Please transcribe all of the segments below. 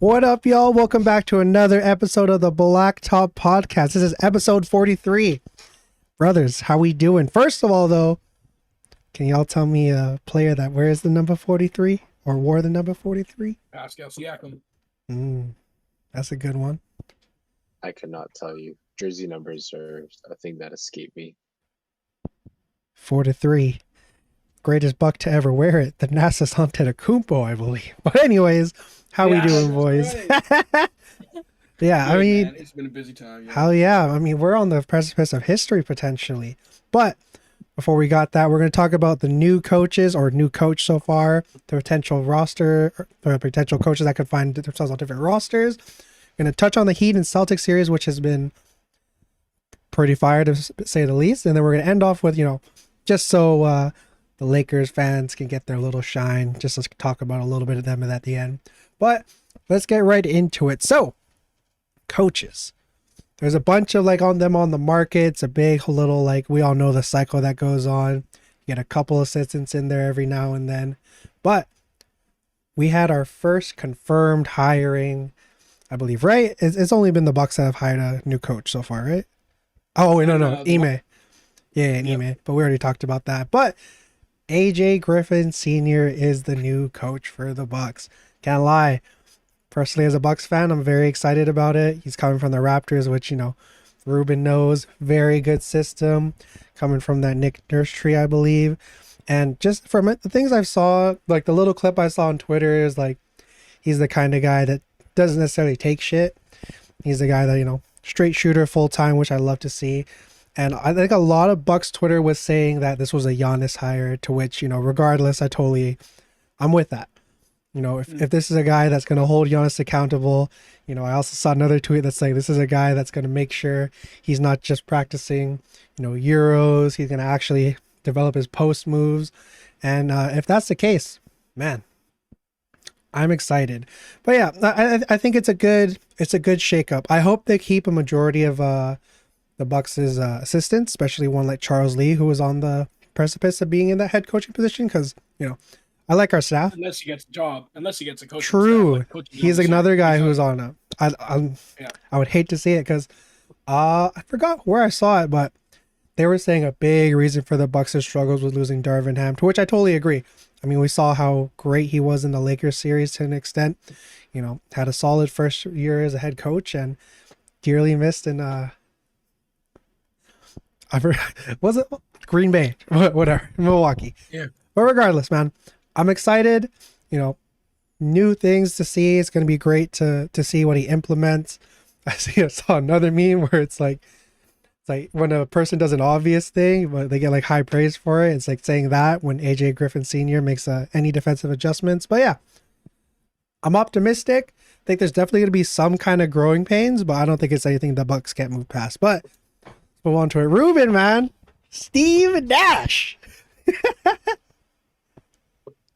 What up, y'all? Welcome back to another episode of the Black Top Podcast. This is episode 43. Brothers, how we doing? First of all, though, can y'all tell me a player that wears the number 43 or wore the number 43? Pascal Siakam. That's a good one. I cannot tell you. Jersey numbers are a thing that escape me. 43. Greatest Buck to ever wear it. The NASA's Antetokounmpo, I believe. But anyways, how we doing, boys? Right. Yeah, Good, I mean, man. It's been a busy time. Yeah. hell yeah. I mean, we're on the precipice of history potentially. But before we got that, we're going to talk about the new coaches or new coach so far, the potential roster, or potential coaches that could find themselves on different rosters. Going to touch on the Heat and Celtics series, which has been pretty fire to say the least. And then we're going to end off with, just so the Lakers fans can get their little shine, just let's talk about a little bit of them at the end. But let's get right into it. So, coaches. There's a bunch of on the market. It's a big little we all know the cycle that goes on. You get a couple assistants in there every now and then. But we had our first confirmed hiring, I believe, right? It's only been the Bucks that have hired a new coach so far, right? Oh, wait, no, Ime. Yeah, Ime. But we already talked about that. But AJ Griffin Sr. is the new coach for the Bucks. Can't lie. Personally, as a Bucks fan, I'm very excited about it. He's coming from the Raptors, which, Ruben knows. Very good system. Coming from that Nick Nurse tree, I believe. And just from the things I saw, the little clip I saw on Twitter is he's the kind of guy that doesn't necessarily take shit. He's the guy that, straight shooter full time, which I love to see. And I think a lot of Bucks Twitter was saying that this was a Giannis hire, to which, regardless, I'm with that. If this is a guy that's going to hold Giannis accountable, I also saw another tweet that's saying this is a guy that's going to make sure he's not just practicing, Euros. He's going to actually develop his post moves. And if that's the case, man, I'm excited. But yeah, I think it's a good shakeup. I hope they keep a majority of the Bucks' assistants, especially one like Charles Lee, who was on the precipice of being in that head coaching position, because, I like our staff. Unless he gets a job. Unless he gets a coach. True. He's another guy who's on a. I would hate to see it because I forgot where I saw it, but they were saying a big reason for the Bucks' struggles was losing Darvin Ham, to which I totally agree. I mean, we saw how great he was in the Lakers series to an extent. Had a solid first year as a head coach and dearly missed in was it Green Bay? Whatever, Milwaukee. Yeah. But regardless, man, I'm excited. New things to see. It's going to be great to see what he implements. I saw another meme where it's like when a person does an obvious thing, but they get high praise for it. It's saying that when AJ Griffin Sr. makes any defensive adjustments. But yeah, I'm optimistic. I think there's definitely going to be some kind of growing pains, but I don't think it's anything the Bucks can't move past. But let's move on to it. Ruben, man, Steve Nash.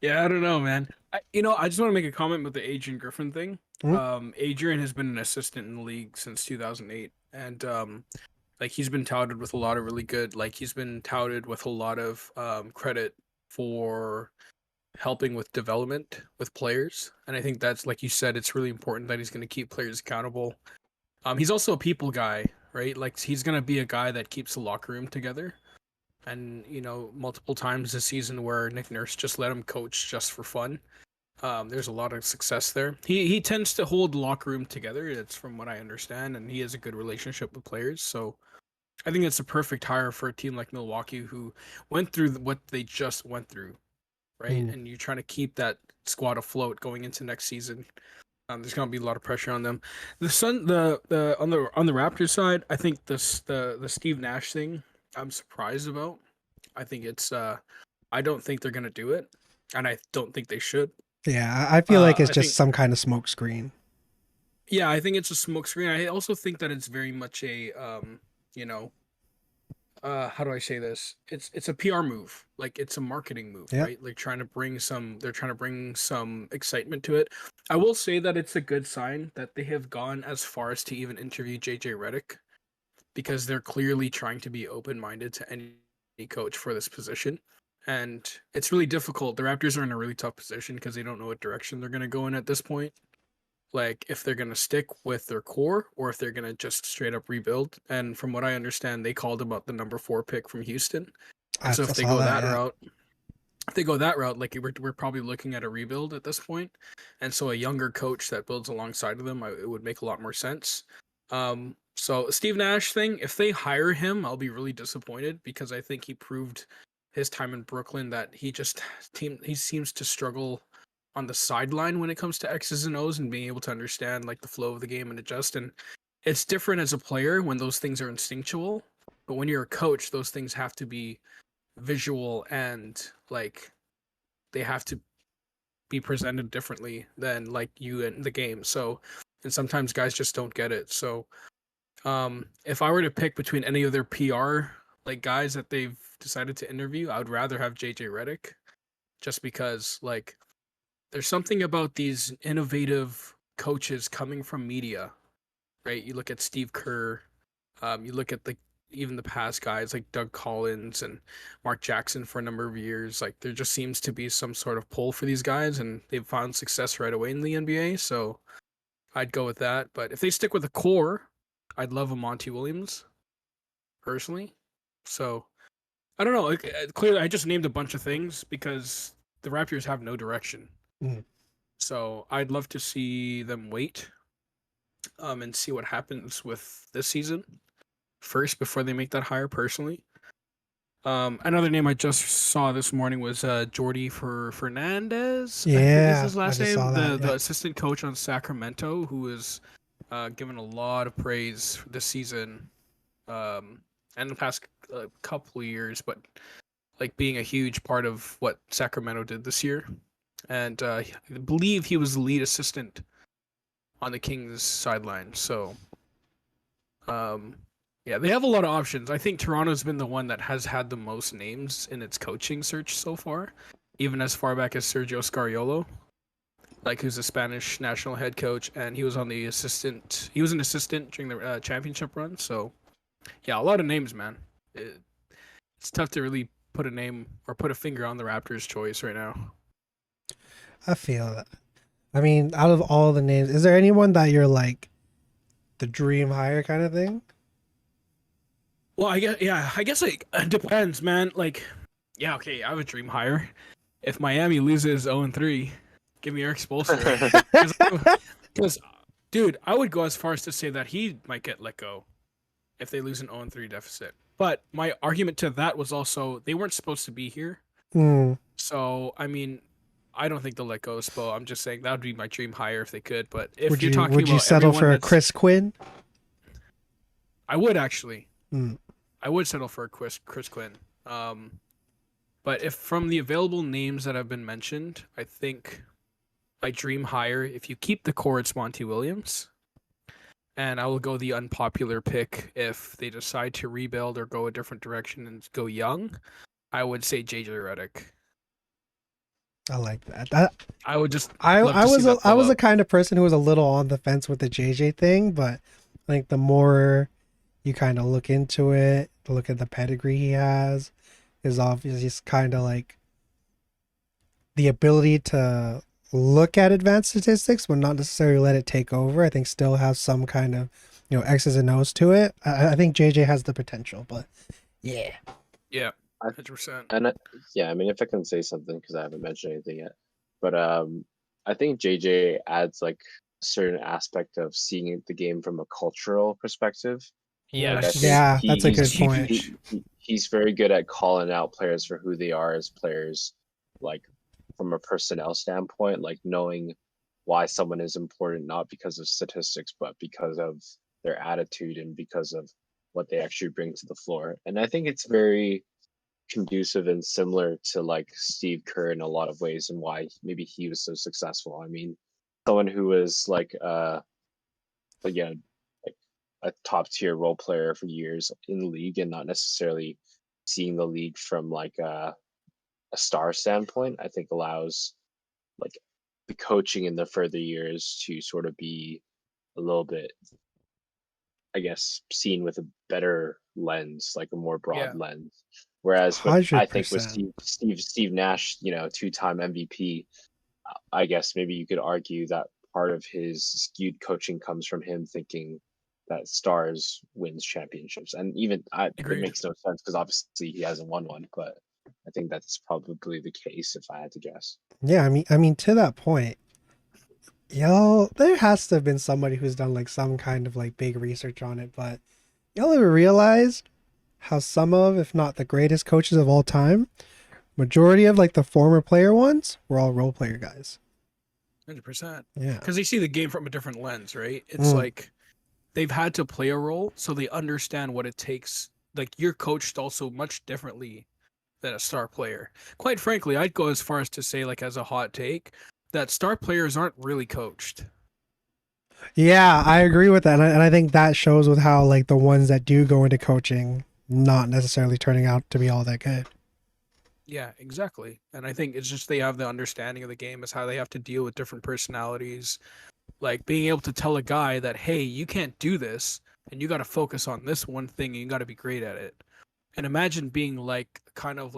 Yeah, I don't know, man. I just want to make a comment about the Adrian Griffin thing. Mm-hmm. Adrian has been an assistant in the league since 2008, and he's been touted with a lot of really good. He's been touted with a lot of credit for helping with development with players, and I think that's, like you said, it's really important that he's going to keep players accountable. He's also a people guy, right? He's going to be a guy that keeps the locker room together. And, multiple times this season where Nick Nurse just let him coach just for fun. There's a lot of success there. He tends to hold the locker room together. It's from what I understand, and he has a good relationship with players. So I think it's a perfect hire for a team like Milwaukee, who went through what they just went through, right? And you're trying to keep that squad afloat going into next season. There's gonna be a lot of pressure on them. On the Raptors side, I think the Steve Nash thing, I'm surprised about. I think it's I don't think they're gonna do it, and I don't think they should. Yeah, I feel like it's just some kind of smoke screen. Yeah, I think it's a smoke screen. I also think that it's very much a how do I say this? It's a PR move. It's a marketing move, right? They're trying to bring some excitement to it. I will say that it's a good sign that they have gone as far as to even interview JJ Redick, because they're clearly trying to be open-minded to any coach for this position. And it's really difficult. The Raptors are in a really tough position because they don't know what direction they're going to go in at this point. like if they're gonna stick with their core or if they're gonna just straight up rebuild. And from what I understand, they called about the number 4 pick from Houston. And I so if they saw go that. that Yeah. route, like we're probably looking at a rebuild at this point. And so a younger coach that builds alongside of them, it would make a lot more sense. So Steve Nash thing, if they hire him, I'll be really disappointed because I think he proved his time in Brooklyn that he seems to struggle on the sideline when it comes to X's and O's and being able to understand like the flow of the game and adjust. And it's different as a player when those things are instinctual, but when you're a coach, those things have to be visual and like they have to be presented differently than like you in the game. So, and sometimes guys just don't get it. So, if I were to pick between any of their PR like guys that they've decided to interview, I would rather have JJ Redick, just because like there's something about these innovative coaches coming from media, right? You look at Steve Kerr, you look at even the past guys like Doug Collins and Mark Jackson for a number of years. Like there just seems to be some sort of pull for these guys, and they've found success right away in the NBA. So I'd go with that. But if they stick with the core, I'd love a Monty Williams personally. So I don't know. Like, clearly, I just named a bunch of things because the Raptors have no direction. Mhm. So I'd love to see them wait, and see what happens with this season first before they make that hire. Personally, another name I just saw this morning was Jordy Fernandez. I think is Yeah, his I last just saw name. that. The Yeah. assistant coach on Sacramento, who is given a lot of praise this season, and the past couple of years, but like being a huge part of what Sacramento did this year. And I believe he was the lead assistant on the Kings sideline. So, um, yeah, they have a lot of options. I think Toronto's been the one that has had the most names in its coaching search so far, even as far back as Sergio Scariolo, like who's a Spanish national head coach, and he was on the assistant. He was an assistant during the championship run. So, yeah, a lot of names, man. It's tough to really put a name or put a finger on the Raptors' choice right now. I feel that. I mean, out of all the names, is there anyone that you're like the dream hire kind of thing? Well, I guess like it depends, man. Like, yeah, okay, I have a dream hire. If Miami loses 0-3, give me Eric Spoelstra. Because, dude, I would go as far as to say that he might get let go if they lose an 0-3 deficit. But my argument to that was also they weren't supposed to be here. Hmm. So, I mean, I don't think they'll let go of Spo. I'm just saying that would be my dream hire if they could. But if Would you're you talking would you about settle everyone for a that's, Chris Quinn? I would actually. Hmm. I would settle for a Chris Quinn. But if from the available names that have been mentioned, I think my dream hire, if you keep the core, it's Monty Williams. And I will go the unpopular pick if they decide to rebuild or go a different direction and go young. I would say JJ Redick. I like that. I would just I love I to see was that I blow was the up. kind of person who was a little on the fence with the JJ thing, but I think the more you kind of look into it, look at the pedigree he has, is obviously just kind of like the ability to look at advanced statistics, but not necessarily let it take over. I think still has some kind of X's and O's to it. I think JJ has the potential, but yeah. Yeah, I 100%. And yeah, I mean, if I can say something because I haven't mentioned anything yet, but I think JJ adds like a certain aspect of seeing the game from a cultural perspective. Like I think Yeah, that's a good He's point. huge. he's very good at calling out players for who they are as players, like from a personnel standpoint, like knowing why someone is important, not because of statistics, but because of their attitude and because of what they actually bring to the floor. And I think it's very conducive and similar to like Steve Kerr in a lot of ways and why maybe he was so successful. I mean, someone who was again like a top tier role player for years in the league and not necessarily seeing the league from like a star standpoint, I think allows like the coaching in the further years to sort of be a little bit, I guess, seen with a better lens, like a more broad Yeah. lens. Whereas with I think with 100%. Steve Nash, two-time MVP, I guess maybe you could argue that part of his skewed coaching comes from him thinking that Stars wins championships, and even it Agreed. makes no sense because obviously he hasn't won one, but I think that's probably the case if I had to guess. Yeah, I mean, to that point, there has to have been somebody who's done like some kind of like big research on it, but y'all ever realize how some of, if not the greatest coaches of all time, majority of like the former player ones were all role player guys. 100%. Yeah. Because they see the game from a different lens, right? It's like they've had to play a role, so they understand what it takes. Like you're coached also much differently than a star player. Quite frankly, I'd go as far as to say, like as a hot take, that star players aren't really coached. Yeah, I agree with that. And I think that shows with how like the ones that do go into coaching not necessarily turning out to be all that good. Yeah, exactly. And I think it's just they have the understanding of the game as how they have to deal with different personalities. Like being able to tell a guy that, hey, you can't do this and you got to focus on this one thing and you got to be great at it. And imagine being like kind of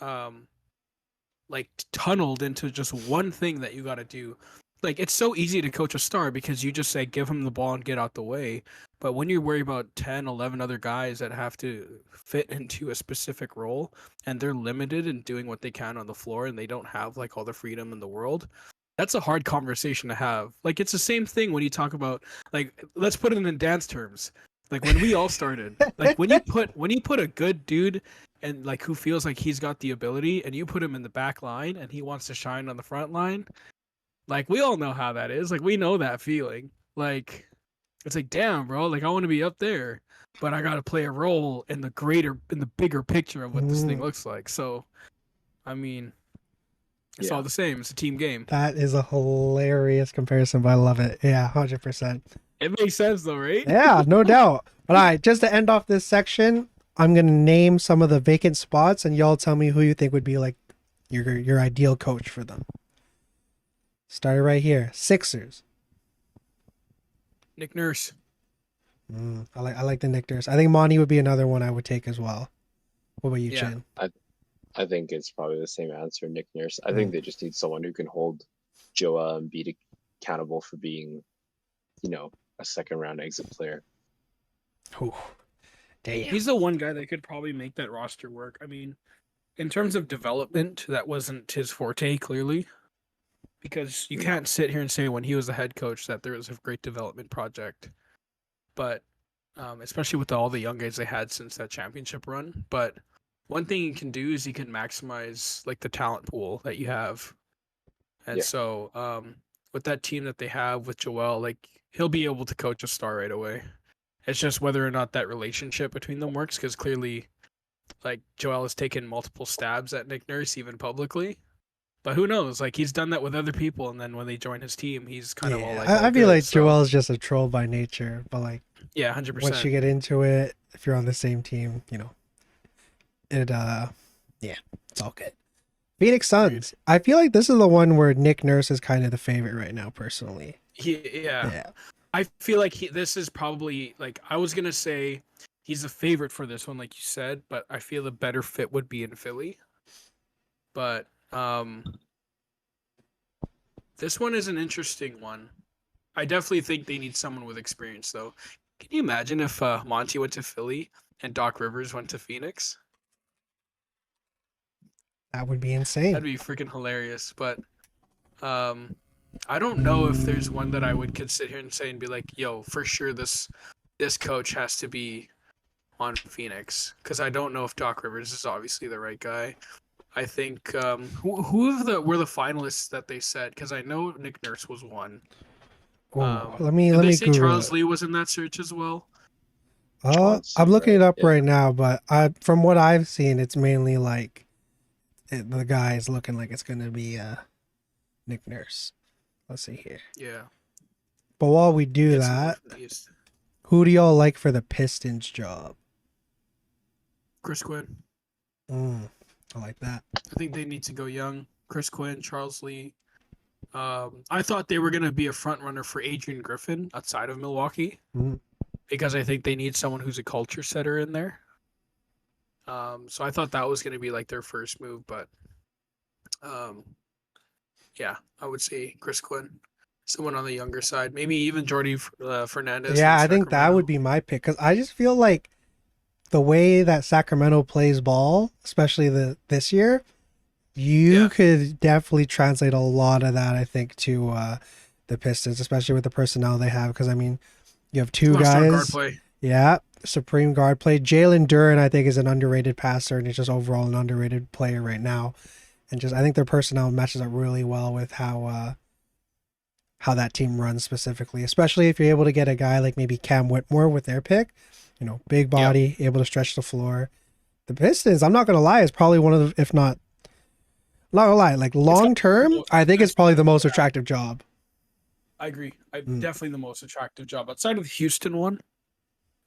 um like tunneled into just one thing that you got to do. Like it's so easy to coach a star because you just say give him the ball and get out the way. But when you worry about 10, 11 other guys that have to fit into a specific role and they're limited in doing what they can on the floor and they don't have like all the freedom in the world, that's a hard conversation to have. Like it's the same thing when you talk about like let's put it in dance terms. Like when we all started, like when you put a good dude and like who feels like he's got the ability and you put him in the back line and he wants to shine on the front line, like we all know how that is. Like we know that feeling. Like it's like damn, bro, like I want to be up there, but I got to play a role in the bigger picture of what this thing looks like. So, I mean, it's all the same. It's a team game. That is a hilarious comparison, but I love it. Yeah, 100%. It makes sense though, right? Yeah, no doubt. But all right, just to end off this section, I'm gonna name some of the vacant spots, and y'all tell me who you think would be like your ideal coach for them. Started right here. Sixers. Nick Nurse. I like the Nick Nurse. I think Monty would be another one I would take as well. What about you, Yeah. Chin? I think it's probably the same answer, Nick Nurse. I think they just need someone who can hold Joel Embiid accountable for being, a second round exit player. Ooh, damn. He's the one guy that could probably make that roster work. I mean, in terms of development, that wasn't his forte, clearly. Because you can't sit here and say when he was the head coach that there was a great development project. But especially with all the young guys they had since that championship run. But one thing he can do is he can maximize like the talent pool that you have. And so with that team that they have with Joel, like he'll be able to coach a star right away. It's just whether or not that relationship between them works, because clearly like Joel has taken multiple stabs at Nick Nurse even publicly. But who knows? Like he's done that with other people, and then when they join his team, he's kind of all like, I feel good, like so. Joel's just a troll by nature, but like, Yeah, 100%. once you get into it, if you're on the same team, it it's all good. Phoenix Suns. I feel like this is the one where Nick Nurse is kind of the favorite right now, personally. Yeah. I feel like this is probably like I was gonna say he's a favorite for this one, like you said, but I feel the better fit would be in Philly. But this one is an interesting one. I definitely think they need someone with experience, though. Can you imagine if Monty went to Philly and Doc Rivers went to Phoenix? That would be insane. That'd be freaking hilarious. But I don't know if there's one that I would could sit here and say and be like, yo, for sure this coach has to be on Phoenix, because I don't know if Doc Rivers is obviously the right guy. I think who were the finalists that they said? Because I know Nick Nurse was one. Let me say Google Charles it. Lee was in that search as well. I'm looking it up right now, but from what I've seen, it's mainly like the guy is looking like it's gonna be Nick Nurse. Let's see here. Yeah. But while we do Get that, someone from the East. who do y'all like for the Pistons job? Chris Quinn. I like that. I think they need to go young. Chris Quinn, Charles Lee. I thought they were going to be a front runner for Adrian Griffin outside of Milwaukee, because I think they need someone who's a culture setter in there. So I thought that was going to be like their first move, but yeah, I would say Chris Quinn. Someone on the younger side, maybe even Jordy Fernandez Yeah, from I think that would Sacramento. be my pick because I just feel like the way that Sacramento plays ball, especially this year, you Yeah, could definitely translate a lot of that, I think, to the Pistons, especially with the personnel they have. Because I mean, you have a two lot of strong guard guys, play. yeah, supreme guard play. Jalen Duren, I think, is an underrated passer, and he's just overall an underrated player right now. And just I think their personnel matches up really well with how that team runs specifically, especially if you're able to get a guy like maybe Cam Whitmore with their pick, big Yeah, body, able to stretch the floor. The Pistons, I'm not gonna lie, is probably one of the, if not, not gonna lie, like it's got long the term, most I think it's probably the consistent. most Yeah, attractive job. I agree. I Mm. definitely the most attractive job outside of the Houston one,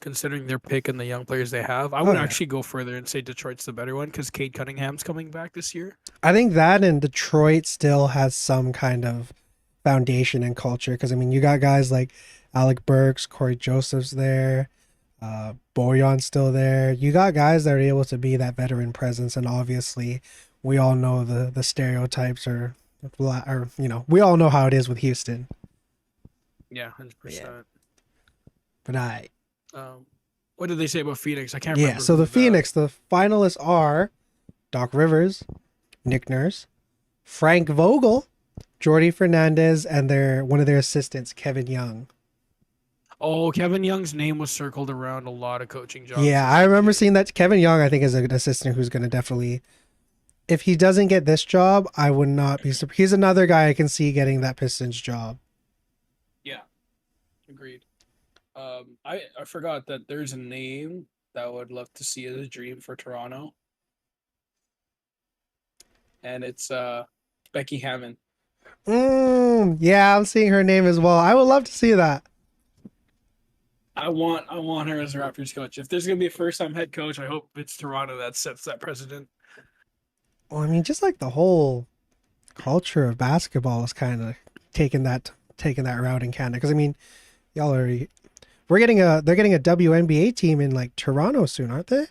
considering their pick and the young players they have. I Oh would yeah, actually go further and say Detroit's the better one because Cade Cunningham's coming back this year. I think that and Detroit still has some kind of foundation and culture because I mean you got guys like Alec Burks, Corey Joseph's there, Boyan's still there. You got guys that are able to be that veteran presence, and obviously we all know the stereotypes or we all know how it is with Houston. Yeah, Yeah, 100%. but I Um, what did they say about Phoenix? I can't yeah. remember So the who the. Phoenix, the finalists are Doc Rivers, Nick Nurse, Frank Vogel, Jordy Fernandez, and one of their assistants, Kevin Young. Oh, Kevin Young's name was circled around a lot of coaching jobs Yeah, this I year remember too. seeing that. Kevin Young, I think, is an assistant who's going to definitely, if he doesn't get this job, I would not be surprised. He's another guy I can see getting that Pistons job. Yeah, agreed. I forgot that there's a name that I would love to see as a dream for Toronto, and it's Becky Hammon. Yeah, I'm seeing her name as well. I would love to see that. I want her as a Raptors coach. If there's gonna be a first time head coach, I hope it's Toronto that sets that precedent. Well, I mean, just like the whole culture of basketball is kind of taking that route in Canada. Because I mean, y'all are they're getting a WNBA team in like Toronto soon, aren't they?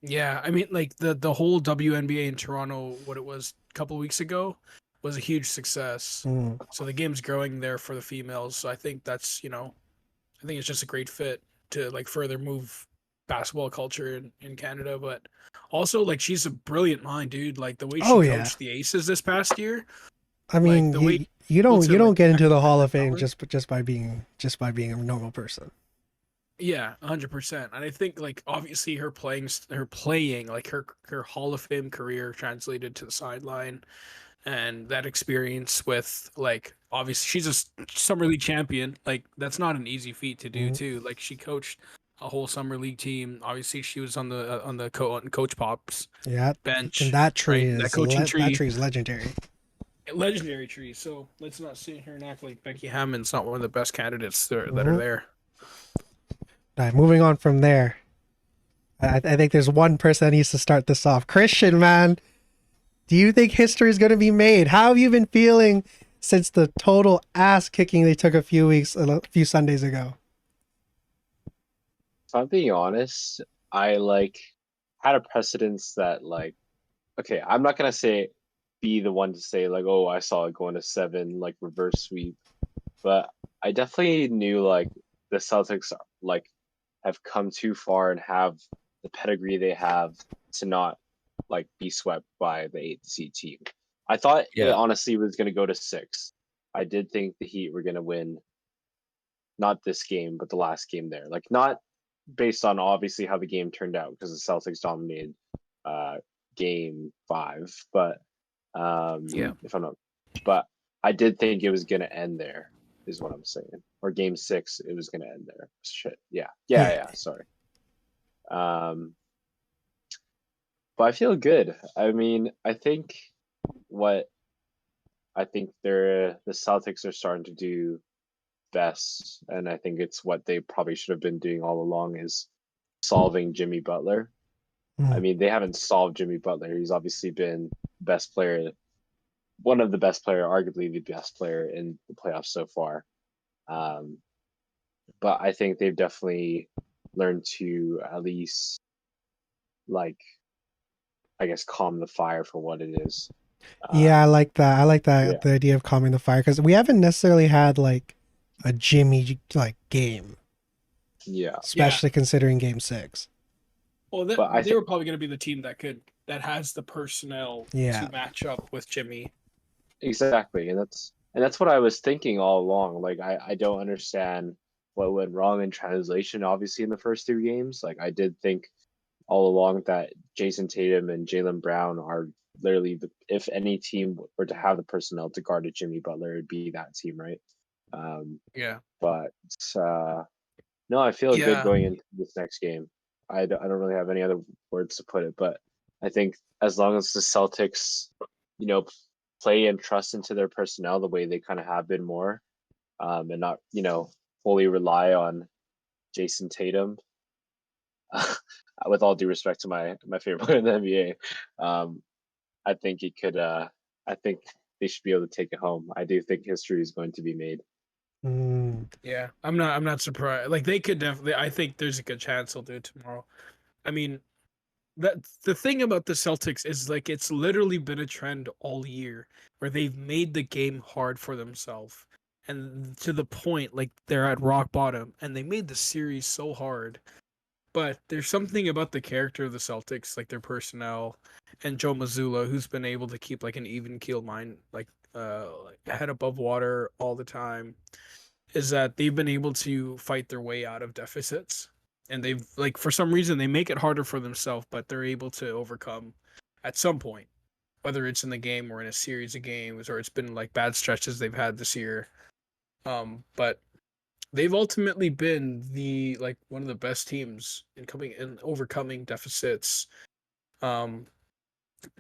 Yeah, I mean, like the whole WNBA in Toronto, what it was a couple weeks ago, was a huge success. Mm. So the game's growing there for the females. So I think that's I think it's just a great fit to like further move basketball culture in Canada. But also like she's a brilliant mind, dude. Like the way she Oh yeah. coached the Aces this past year, I like mean, the way you you able don't to you don't like get into the execute Hall the of Fame talent. just by being a normal person. Yeah, 100%. And I think like obviously her playing like her Hall of Fame career translated to the sideline and that experience with like obviously she's a summer league champion. Like that's not an easy feat to do Mm. too. Like she coached a whole summer league team. Obviously she was on Coach Pop's Yeah, and bench, that tree right? That is coaching that tree, tree is legendary. legendary tree. So let's not sit here and act like Becky Hammon's not one of the best candidates that are Hmm. there. All right, moving on from there, I think there's one person that needs to start this off. Christian, man, do you think history is going to be made? How have you been feeling since the total ass kicking they took a few Sundays ago? If I'm being honest, I like had a precedence that like okay, I'm not gonna say be the one to say like, oh, I saw it going to seven, like reverse sweep, but I definitely knew like the Celtics like have come too far and have the pedigree they have to not like be swept by the eighth seed team. I thought it Yeah. honestly was gonna go to six. I did think the Heat were gonna win not this game, but the last game there. Like not based on obviously how the game turned out because the Celtics dominated uh, game five, but Yeah. if I'm not, but I did think it was gonna end there, is what I'm saying. Or game six, it was gonna end there. Shit, yeah, yeah, Yeah, yeah. Sorry. Um, but I feel good. I mean, what I think the Celtics are starting to do best, and I think it's what they probably should have been doing all along is solving Jimmy Butler. I mm, mean, they haven't solved Jimmy Butler. He's obviously been best player, one of the best player, arguably the best player in the playoffs so far. Um, but I think they've definitely learned to at least like I guess calm the fire for what it is. Yeah, I like that. I like Yeah, that, the idea of calming the fire, because we haven't necessarily had like a Jimmy like game, yeah. Yeah. especially considering Game 6. Well, But I they think were probably going to be the team that has the personnel Yeah. to match up with Jimmy. exactly, and that's what I was thinking all along. Like I don't understand what went wrong in translation. Obviously, in the first 3 games, like I did think all along that Jason Tatum and Jalen Brown are literally if any team were to have the personnel to guard a Jimmy Butler, it'd be that team, right? Um, Yeah. but uh, no, I feel good Yeah. going into this next game. I don't really have any other words to put it, but I think as long as the Celtics, you know, play and trust into their personnel the way they kind of have been more, and not, fully rely on Jason Tatum, with all due respect to my favorite player in the NBA, I think it could. I think they should be able to take it home. I do think history is going to be made. Mm, Yeah. I'm not surprised. Like they could definitely. I think there's a good chance they'll do it tomorrow. I mean, that the thing about the Celtics is like it's literally been a trend all year where they've made the game hard for themselves. And to the point like they're at rock bottom and they made the series so hard. But there's something about the character of the Celtics, like their personnel and Joe Mazzulla, who's been able to keep like an even keeled mind, like head above water all the time, is that they've been able to fight their way out of deficits. And they've like for some reason they make it harder for themselves, but they're able to overcome at some point, whether it's in the game or in a series of games, or it's been like bad stretches they've had this year. But they've ultimately been the like one of the best teams in coming and overcoming deficits. Um,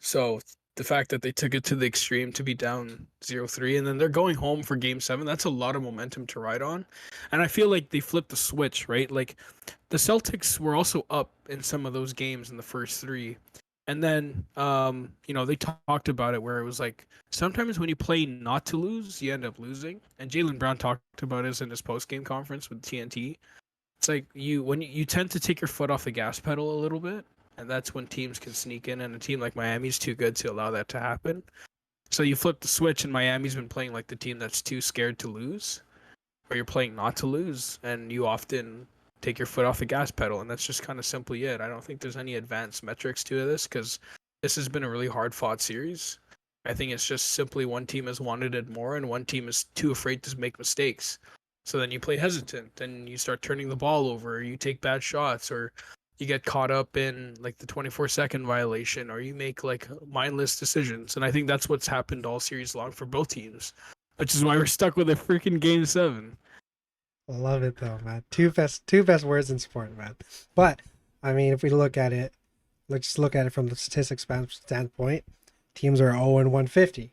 so the fact that they took it to the extreme to be down 0-3 and then they're going home for game 7, that's a lot of momentum to ride on. And I feel like they flipped the switch, right? Like the Celtics were also up in some of those games in the first 3. And then they talked about it where it was like sometimes when you play not to lose, you end up losing. And Jalen Brown talked about this in his post game conference with TNT. It's like you tend to take your foot off the gas pedal a little bit, and that's when teams can sneak in, and a team like Miami's too good to allow that to happen. So you flip the switch, and Miami's been playing like the team that's too scared to lose, or you're playing not to lose, and you often take your foot off the gas pedal, and that's just kind of simply it. I don't think there's any advanced metrics to this because this has been a really hard fought series. I think it's just simply one team has wanted it more, and one team is too afraid to make mistakes. So then you play hesitant, and you start turning the ball over, or you take bad shots, or you get caught up in like the 24-second violation, or you make like mindless decisions. And I think that's what's happened all series long for both teams, which is why we're stuck with a freaking game 7. love it though, man. Two best words in sport, man. But I mean, if we look at it, let's just look at it from the statistics standpoint. Teams are 0 and 150,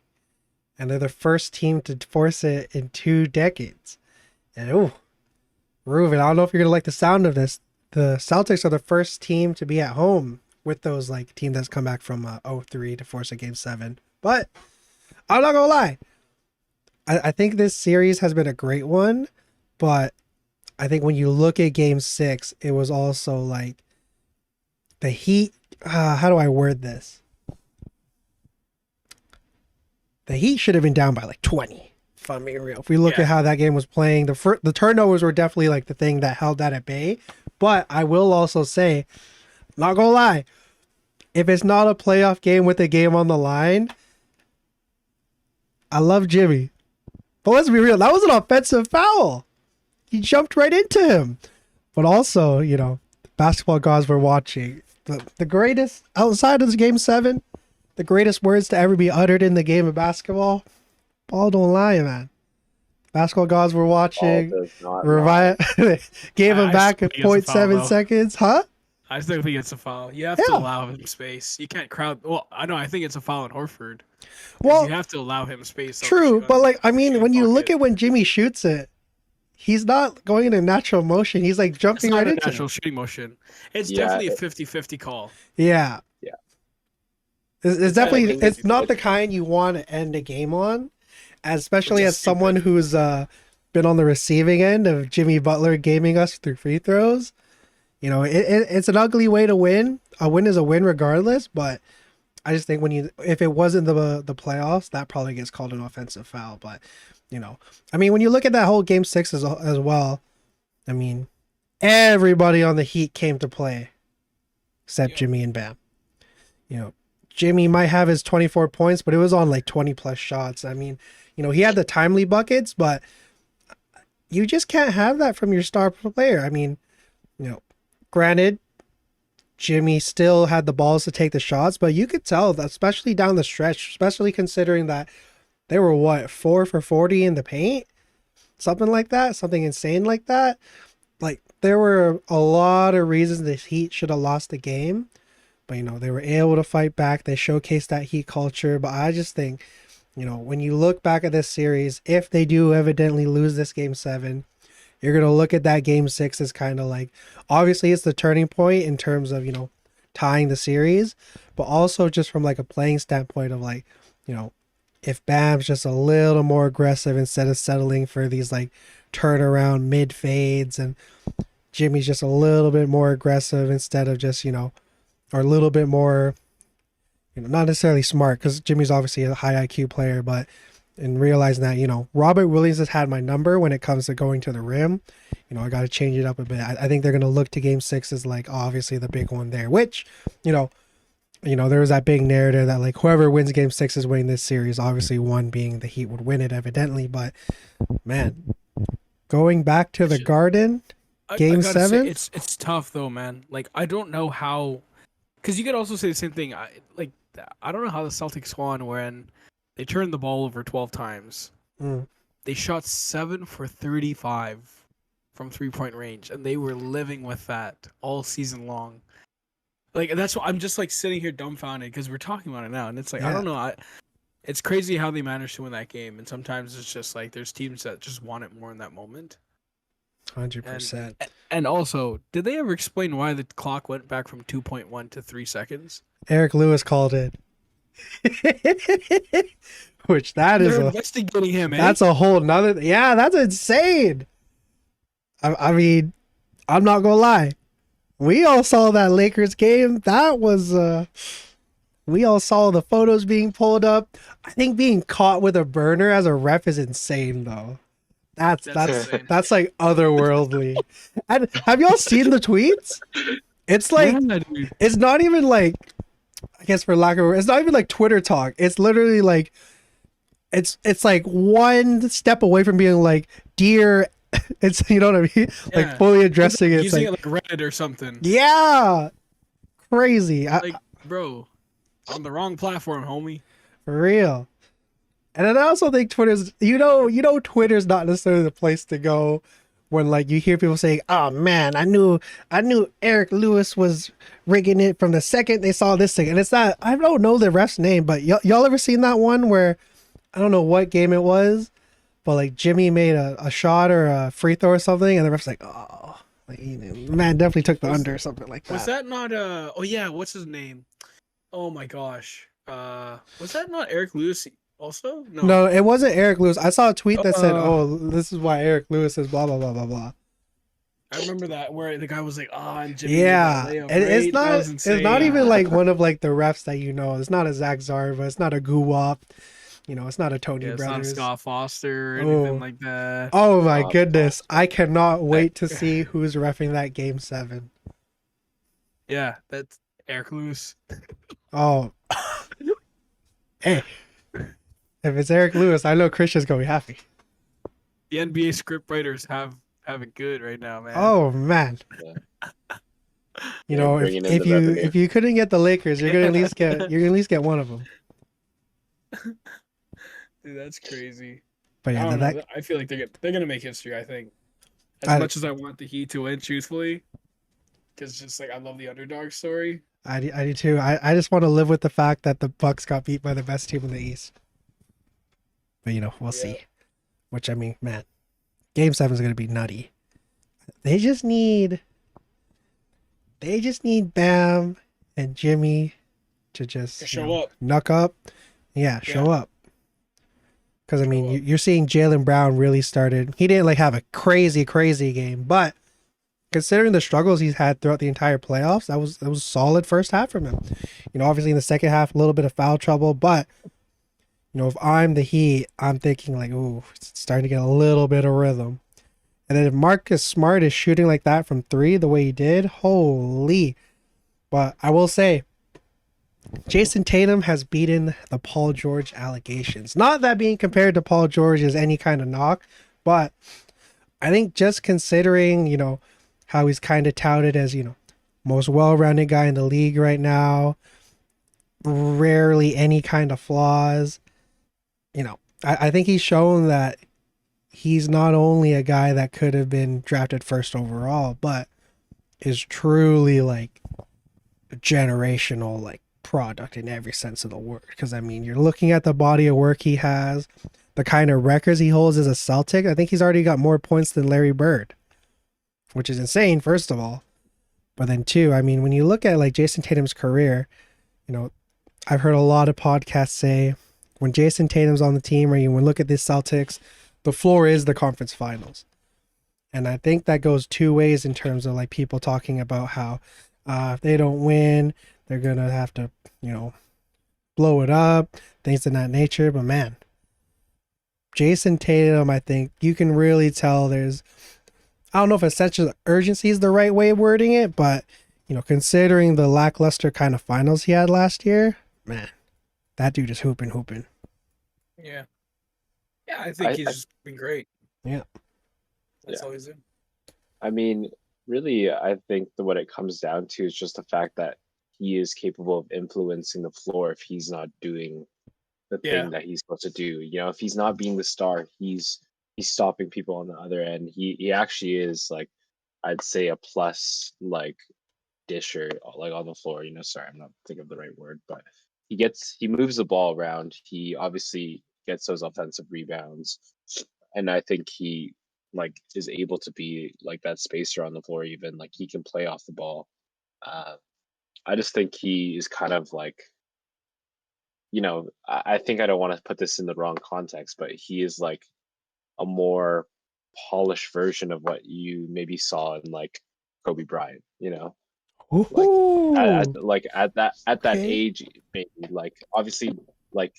and they're the first team to force it in 2 decades. And Ruben, I don't know if you're gonna like the sound of this. The Celtics are the first team to be at home with those like team that's come back from 0-3 to force a game 7. But I'm not gonna lie, I think this series has been a great one, but I think when you look at game 6, it was also like the Heat. How do I word this? The Heat should have been down by like 20. If I'm being real, if we look at how that game was playing, the turnovers were definitely like the thing that held that at bay. But I will also say, not gonna lie, if it's not a playoff game with a game on the line, I love Jimmy. But let's be real, that was an offensive foul. He jumped right into him. But also, basketball gods were watching. The greatest, outside of this game 7, the greatest words to ever be uttered in the game of basketball, ball don't lie, man. Basketball gods were watching. Ball does not lie. Gave him back still at think it's a foul, 0.7 though. seconds. Huh? I still think it's a foul. You have to allow him space. You can't crowd. Well, I know. I think it's a foul on Horford. Well, you have to allow him space. true, but like, I mean, when you look at when Jimmy shoots it, he's not going in a natural motion. He's like it's jumping not right a into natural it. shooting motion. It's Yeah, definitely a 50-50 call. Yeah. Yeah. It's definitely, think it's it's- not the kind you want to end a game on, especially Which as is someone stupid. who's been on the receiving end of Jimmy Butler gaming us through free throws. It's an ugly way to win. A win is a win regardless, but I just think if it wasn't the playoffs, that probably gets called an offensive foul. But I mean, when you look at that whole game 6 as well, I mean, everybody on the Heat came to play except Jimmy and Bam. Jimmy might have his 24 points, but it was on like 20 plus shots. I mean, he had the timely buckets, but you just can't have that from your star player. I mean, granted, Jimmy still had the balls to take the shots, but you could tell that, especially down the stretch, especially considering that they were 4 for 40 in the paint, something like that, something insane like that. Like, there were a lot of reasons the Heat should have lost the game, but they were able to fight back. They showcased that Heat culture. But I just think, when you look back at this series, if they do evidently lose this game 7, you're going to look at that game 6 as kind of like, obviously it's the turning point in terms of, tying the series, but also just from like a playing standpoint of like, if Bam's just a little more aggressive instead of settling for these like turnaround mid fades, and Jimmy's just a little bit more aggressive instead of just, or a little bit more, not necessarily smart, because Jimmy's obviously a high IQ player, but in realizing that, Robert Williams has had my number when it comes to going to the rim, I got to change it up a bit. I think they're going to look to game 6 as like obviously the big one there, which, there was that big narrative that like whoever wins game 6 is winning this series, obviously one being the Heat would win it evidently, but man, going back to the Garden, game 7, it's tough though, man. Like, I don't know how, because you could also say the same thing. I don't know how the Celtics won when they turned the ball over 12 times. They shot 7 for 35 from 3-point range, and they were living with that all season long. Like, that's what I'm just like sitting here dumbfounded because we're talking about it now, and it's like, I don't know. It's crazy how they managed to win that game, and sometimes it's just like there's teams that just want it more in that moment. 100%. And also, did they ever explain why the clock went back from 2.1 to 3 seconds? Eric Lewis called it. Which they're investigating him, that's a whole nother, that's insane. I mean, I'm not gonna lie, we all saw that Lakers game. That was we all saw the photos being pulled up. I think being caught with a burner as a ref is insane though. That's like otherworldly. And have y'all seen the tweets? It's like, it's not even like, I guess for lack of a word, it's not even like Twitter talk. It's literally like, it's like one step away from being like, dear, it's, you know what I mean? Yeah. Like fully addressing it. Using it like Reddit or something. Yeah. Crazy. Like, bro, on the wrong platform, homie. For real. And then I also think Twitter's, Twitter's not necessarily the place to go when like you hear people saying, "Oh man, I knew Eric Lewis was rigging it from the second they saw this thing." And it's not, I don't know the ref's name, but y'all ever seen that one where, I don't know what game it was, but like Jimmy made a shot or a free throw or something, and the ref's like, "Oh, like, man definitely took the under," or something like that. Was that not oh yeah, what's his name? Oh my gosh. Was that not Eric Lewis also? No, it wasn't Eric Lewis. I saw a tweet that said, "Oh, this is why Eric Lewis is blah blah blah blah blah." I remember that where the guy was like, and Jimmy and it's not even like one of like the refs that It's not a Zach Zarva. It's not a Guwap. It's not a Tony Brothers. It's not Scott Foster or anything like that. Oh my goodness. I cannot wait to see who's reffing that game 7. Yeah, that's Eric Lewis. Oh. Hey. If it's Eric Lewis, I know Christian's going to be happy. The NBA script writers have it good right now, man. Oh man. Yeah. If you couldn't get the Lakers, you're going to at least get one of them. Dude, that's crazy. But yeah, I feel like they're gonna make history. I think, as much as I want the Heat to win, truthfully, because just like I love the underdog story. I do too. I just want to live with the fact that the Bucks got beat by the best team in the East. But we'll see. Which, I mean, man, Game 7 is gonna be nutty. They just need Bam and Jimmy to just show up, knuck up. Yeah, show up. Because, I mean, you're seeing Jaylen Brown really started. He didn't, like, have a crazy game. But, considering the struggles he's had throughout the entire playoffs, that was solid first half from him. Obviously in the second half, a little bit of foul trouble, but if I'm the Heat, I'm thinking like, ooh, it's starting to get a little bit of rhythm. And then if Marcus Smart is shooting like that from three, the way he did, holy. But I will say, Jason Tatum has beaten the Paul George allegations. Not that being compared to Paul George is any kind of knock, but I think just considering, how he's kind of touted as, most well-rounded guy in the league right now, rarely any kind of flaws, I think he's shown that he's not only a guy that could have been drafted first overall, but is truly like a generational like product in every sense of the word. Because you're looking at the body of work he has, the kind of records he holds as a Celtic. I think he's already got more points than Larry Bird, which is insane, first of all. But then two, when you look at like Jason Tatum's career, I've heard a lot of podcasts say when Jason Tatum's on the team, or you would look at the Celtics, the floor is the conference finals. And I think that goes two ways in terms of like people talking about how if they don't win, they're going to have to, blow it up, things of that nature. But man, Jason Tatum, I think you can really tell I don't know if a sense of urgency is the right way of wording it, but, considering the lackluster kind of finals he had last year, man, that dude is hooping. Yeah. Yeah, I think he's just been great. Yeah. That's all he's in. Really, I think that what it comes down to is just the fact that he is capable of influencing the floor if he's not doing the thing that he's supposed to do. If he's not being the star, he's stopping people on the other end. He actually is like, I'd say a plus like disher like on the floor. Sorry, I'm not thinking of the right word, but he moves the ball around. He obviously gets those offensive rebounds, and I think he like is able to be like that spacer on the floor. Even like he can play off the ball. I just think he is kind of like, I think I don't want to put this in the wrong context, but he is like a more polished version of what you maybe saw in like Kobe Bryant. Like at that age, maybe like obviously like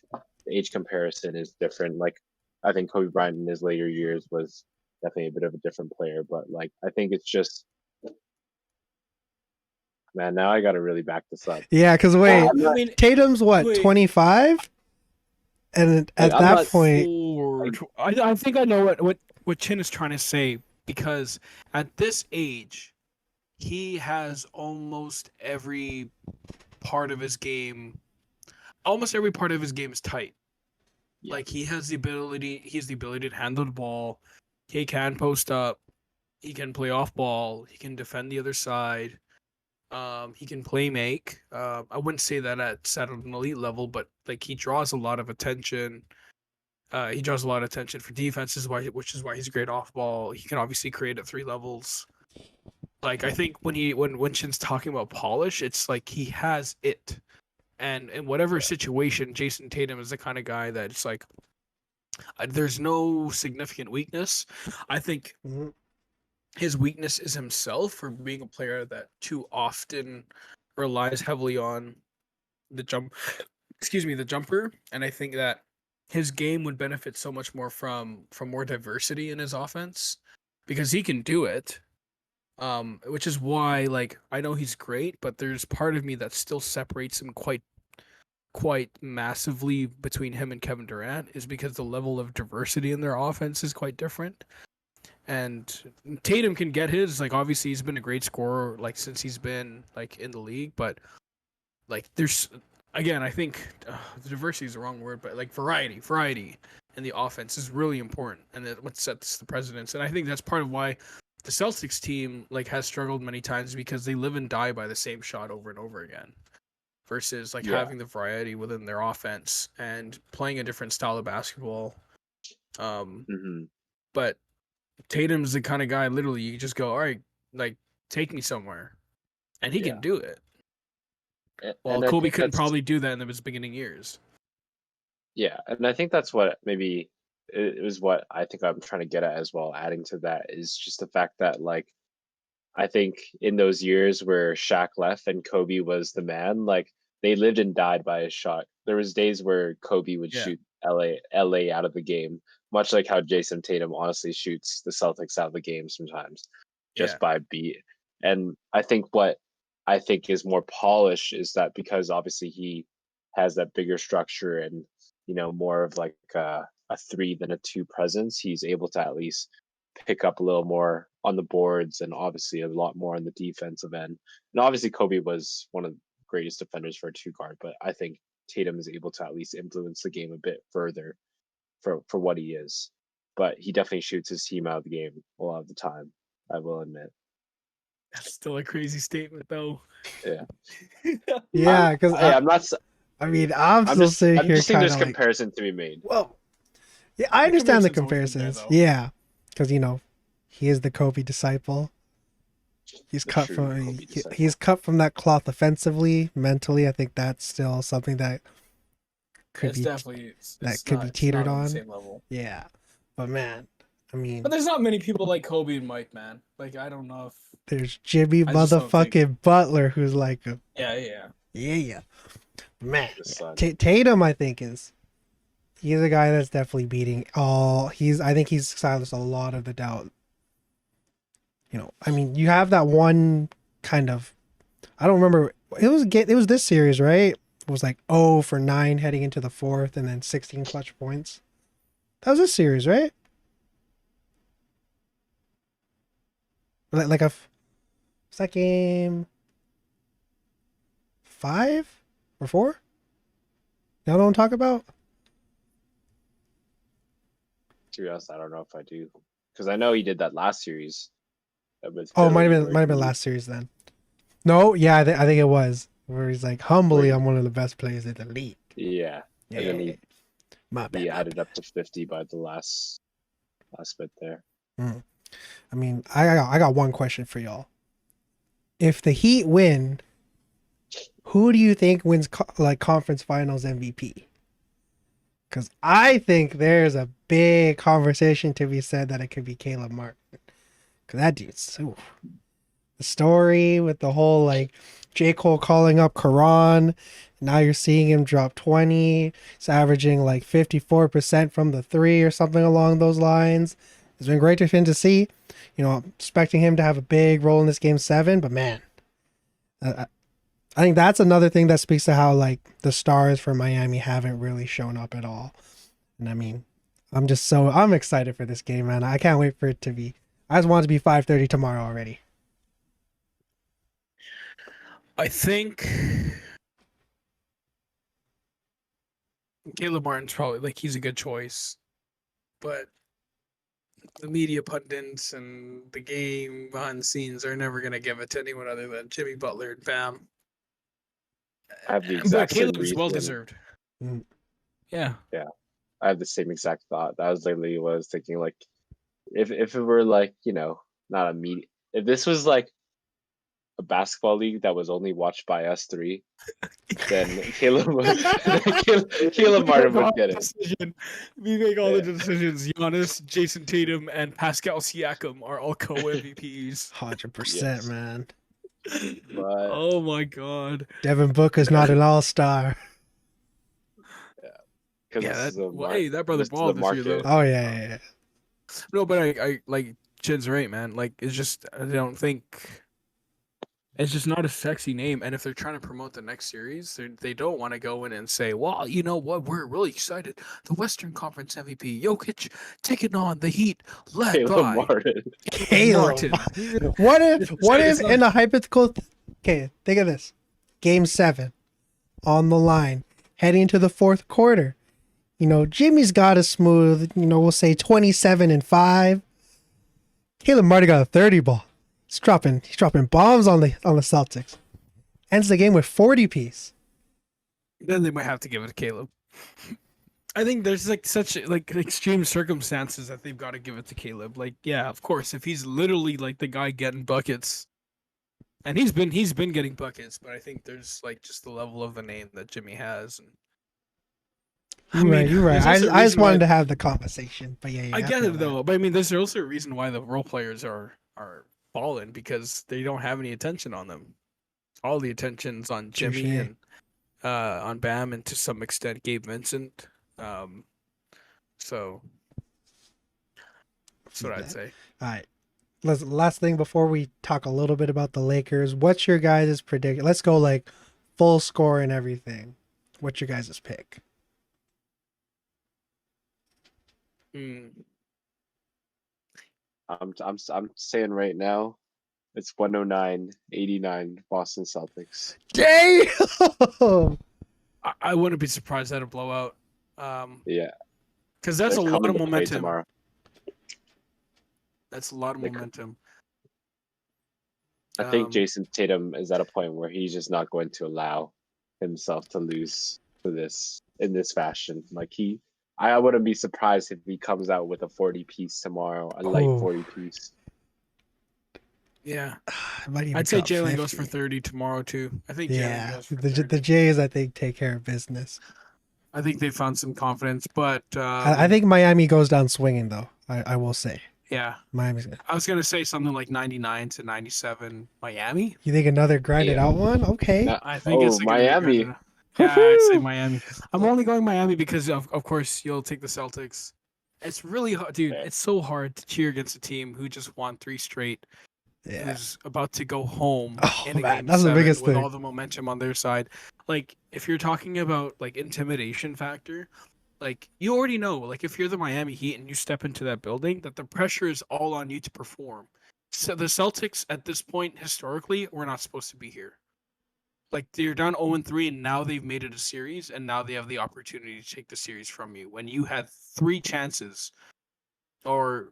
the age comparison is different. Like I think Kobe Bryant in his later years was definitely a bit of a different player, but like I think it's just, man, now I got to really back this up. Yeah, because wait, Tatum's what, 25? And at that point, I think I know what Chin is trying to say, because at this age, he has almost every part of his game. Almost every part of his game is tight. Yeah. Like he has the ability to handle the ball. He can post up. He can play off ball. He can defend the other side. He can play make. I wouldn't say that at an elite level, but like he draws a lot of attention. He draws a lot of attention for defenses, which is why he's great off ball. He can obviously create at 3 levels. Like I think when Chin's talking about polish, it's like he has it, and in whatever situation, Jason Tatum is the kind of guy that it's like there's no significant weakness. I think his weakness is himself for being a player that too often relies heavily on the jumper, and I think that his game would benefit so much more from more diversity in his offense, because he can do it. Which is why, like, I know he's great, but there's part of me that still separates him quite massively between him and Kevin Durant, is because the level of diversity in their offense is quite different. And Tatum can get his, like, obviously he's been a great scorer, like, since he's been, like, in the league, but, like, there's, again, I think diversity is the wrong word, but, like, variety in the offense is really important, and that's what sets the precedence. And I think that's part of why the Celtics team, like, has struggled many times, because they live and die by the same shot over and over again, versus, like, having the variety within their offense and playing a different style of basketball. But Tatum's the kind of guy, literally, you just go, all right, like, take me somewhere, and he can do it. Well, Kobe couldn't probably do that in his beginning years. Yeah, and I think that's what maybe it was what I think I'm trying to get at as well. Adding to that is just the fact that, like, I think in those years where Shaq left and Kobe was the man, like they lived and died by his shot. There was days where Kobe would Yeah. shoot LA out of the game, much like how Jason Tatum honestly shoots the Celtics out of the game sometimes, Yeah. just by beat. And I think what I think is more polished is that because obviously he has that bigger structure and more of like a three than a two presence, he's able to at least pick up a little more on the boards and obviously a lot more on the defensive end. And obviously Kobe was one of the greatest defenders for a two guard, but I think Tatum is able to at least influence the game a bit further for what he is. But he definitely shoots his team out of the game a lot of the time, I will admit. That's still a crazy statement, though. Yeah. Yeah, because I'm not. I mean, I'm still sitting I'm here just saying kind there's of like, comparison to be made. well, yeah, I The understand the comparison's always comparisons. been there, Yeah, because he is the Kobe disciple. He's The cut true from Kobe disciple. he's cut from that cloth offensively, mentally. I think that's still something that could It's be definitely that could be it's teetered not on the on. same level. Yeah, but man, I mean, But there's not many people like Kobe and Mike, man. Like I don't know if there's Jimmy I just don't think- motherfucking Butler who's like yeah. yeah. Man, The son. Tatum, I think he's a guy that's definitely beating all. I think he's silenced a lot of the doubt. I mean, you have that one kind of. I don't remember. It was this series, right? It was like 0 for 9 heading into the fourth, and then 16 clutch points. That was this series, right? Like was that game 5 or 4? Y'all know what I'm talking about? To be honest, I don't know if I do, because I know he did that last series. With Oh, Philly, might have been last series then. No, yeah, I think it was where he's like, humbly, I'm one of the best players in the league. Yeah, Yeah, and then my bad. he my added up to 50 by the last bit there. I mean, I got one question for y'all. If the Heat win, who do you think wins conference finals MVP? Because I think there's a big conversation to be said that it could be Caleb Martin. Because that dude's the story with the whole like J. Cole calling up Karan. Now you're seeing him drop 20. He's averaging like 54% from the three or something along those lines. It's been great for him to see. I'm expecting him to have a big role in this game 7, but man, I think that's another thing that speaks to how like the stars for Miami haven't really shown up at all. And I mean, I'm excited for this game, man. I can't wait for it to be. I just want it to be 5:30 tomorrow already. I think Caleb Martin's probably like he's a good choice, but the media pundits and the game behind the scenes are never gonna give it to anyone other than Jimmy Butler and Bam. I have the But exact same Caleb is reason. well deserved. Mm. Yeah. I have the same exact thought. That was literally what I was thinking. Like, if it were like not a media, if this was like a basketball league that was only watched by us three, then Caleb Martin would get it. We make all Yeah. the decisions. Giannis, Jason Tatum, and Pascal Siakam are all co-MVPs. 100%, Yes. man. But Oh my god. Devin Booker's not an all-star. because Yeah, this is a hey, that brother this is the balled this year though. market. Oh yeah. No, but I like Chin's right, man. Like it's just I don't think it's just not a sexy name. And if they're trying to promote the next series, they don't want to go in and say, well, you know what, we're really excited. The Western Conference MVP, Jokic, taking on the Heat, led Caleb by Martin. Caleb. Martin. What if It's not- in a hypothetical? Okay, think of this: Game 7, on the line, heading into the fourth quarter. Jimmy's got a smooth, we'll say 27-5. Caleb Martin got a 30 ball. He's dropping bombs on the Celtics. Ends the game with 40 piece. Then they might have to give it to Caleb. I think there's like such like extreme circumstances that they've got to give it to Caleb. Like, yeah, of course, if he's literally like the guy getting buckets, and he's been getting buckets, but I think there's like just the level of the name that Jimmy has. And You're right. there's also a I just reason wanted why- to have the conversation, but yeah. I get feel it though, but I mean, there's also a reason why the role players are balling because they don't have any attention on them. All the attention's on Jimmy Touche. and on Bam and to some extent Gabe Vincent. So that's what I'd say. All right. Last thing before we talk a little bit about the Lakers. What's your guys' prediction? Let's go like full score and everything. What's your guys' pick? I'm saying right now, it's 109-89 Boston Celtics. Damn! I wouldn't be surprised at a blowout. Yeah, Because that's a they're lot coming of to play momentum. tomorrow. That's a lot of They- momentum. I think Jason Tatum is at a point where he's just not going to allow himself to lose to this in this fashion. Like I wouldn't be surprised if he comes out with a 40 piece tomorrow, a light Oh. 40 piece. Yeah. Might even I'd say drop Jalen goes 50. for 30 tomorrow too. I think Jalen Yeah, goes for the 30. Jays I think take care of business. I think they found some confidence, but I think Miami goes down swinging though. I will say yeah. Miami's. I was gonna say something like 99 to 97 Miami. You think another grinded Yeah. out one? Okay. Now- I think it's gonna be Miami. good. Yeah, I'd say Woohoo! Miami. I'm only going Miami because of course you'll take the Celtics. It's really hard, dude. Fair. It's so hard to cheer against a team who just won 3 straight, Yeah. who's about to go home Oh, in a man, game that's the 7 biggest with thing. all the momentum on their side. Like if you're talking about like intimidation factor, like you already know, like if you're the Miami Heat and you step into that building, that the pressure is all on you to perform. So the Celtics at this point historically were not supposed to be here. Like they're down 0-3 and now they've made it a series and now they have the opportunity to take the series from you when you had 3 chances, or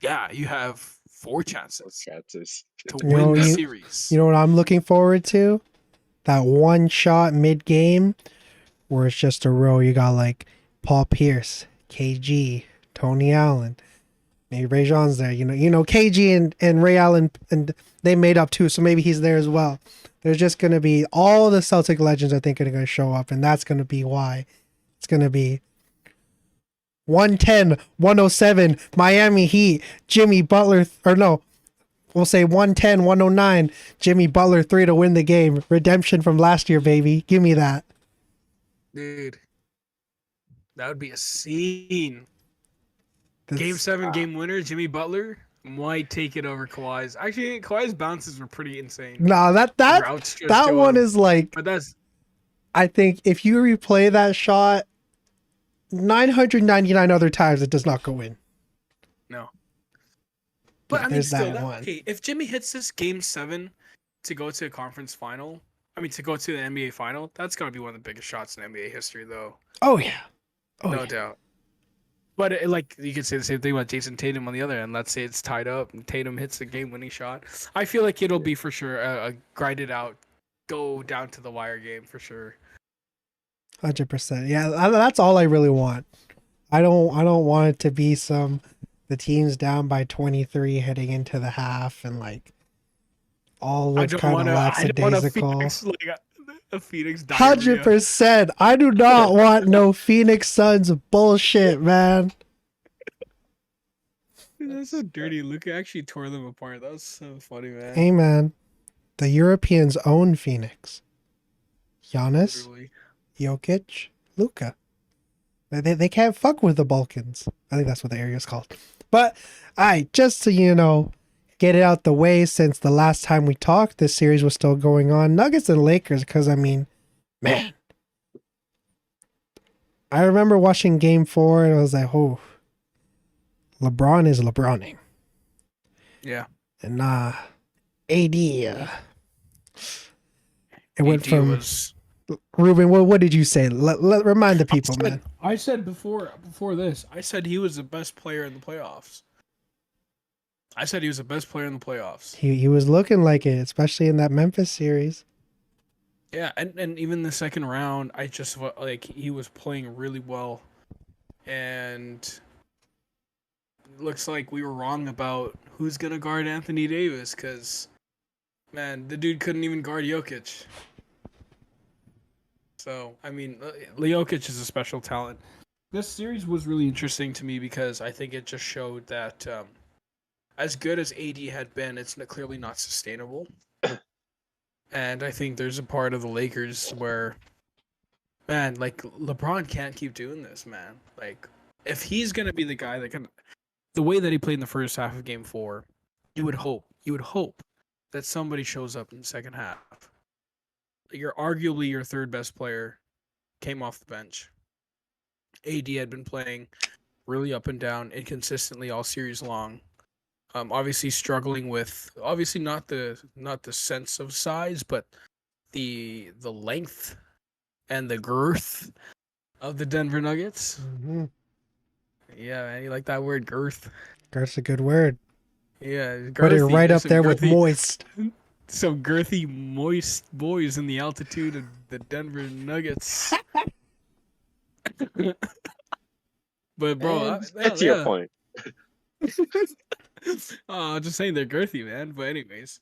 yeah, you have 4 chances Chances. to You know, win the you- series. You know what I'm looking forward to? That one shot mid game where it's just a row. You got like Paul Pierce, KG, Tony Allen, maybe Ray Jean's there. You know KG and Ray Allen, and they made up too, so maybe he's there as well. There's just gonna be all the Celtic legends I think are gonna show up, and that's gonna be why. It's gonna be 110, 107, Miami Heat, Jimmy Butler, or no, we'll say 110, 109, Jimmy Butler 3 to win the game. Redemption from last year, baby. Give me that. Dude, that would be a scene. That's- Game 7, game winner, Jimmy Butler might take it over Kawhi's. Actually, Kawhi's bounces were pretty insane. No, that Routes just that to one him. is like, But that's I think if you replay that shot 999 other times, it does not go in. no. But Yeah, I mean, there's still, that one. okay, if Jimmy hits this game 7 to go to a conference final, to go to the NBA final, that's got to be one of the biggest shots in NBA history, though. Oh yeah. Oh No yeah. doubt. But like you could say the same thing about Jason Tatum on the other end. Let's say it's tied up and Tatum hits the game-winning shot. I feel like it'll be for sure a grinded out, go down to the wire game for sure. 100%. Yeah, that's all I really want. I don't want it to be the team's down by 23 heading into the half and like all I looks don't kind of want a lackadaisical. Phoenix like a Phoenix diarrhea. 100%. I do not want no Phoenix Suns bullshit, man. Dude, that's so dirty. Luka actually tore them apart. That was so funny, man. Hey, man. The Europeans own Phoenix. Giannis, Literally. Jokic, Luka. They can't fuck with the Balkans. I think that's what the area is called. But just to get it out the way, since the last time we talked, this series was still going on. Nuggets and Lakers, because I mean, man, I remember watching Game 4 and I was like, oh, LeBron is LeBroning, Yeah. and AD. It went AD from was. Ruben. What did you say? Remind the people, man. I said before this. I said he was the best player in the playoffs. He was looking like it, especially in that Memphis series. Yeah, and even the second round, I just felt like he was playing really well, and looks like we were wrong about who's gonna guard Anthony Davis, because man, the dude couldn't even guard Jokic. So I mean, Jokic is a special talent. This series was really interesting to me because I think it just showed that as good as AD had been, it's clearly not sustainable. And I think there's a part of the Lakers where, man, like LeBron can't keep doing this, man. Like, if he's gonna be the guy that can, the way that he played in the first half of Game 4, you would hope that somebody shows up in the second half. You're arguably your third best player came off the bench. AD had been playing really up and down, inconsistently all series long. Obviously struggling with obviously not the sense of size, but the length and the girth of the Denver Nuggets. Mm-hmm. Yeah, man, you like that word girth? That's a good word. Yeah, Put it girthy. right There's up there with moist. some girthy, moist boys in the altitude of the Denver Nuggets. But bro, Get to your point. Just saying they're girthy, man. But anyways,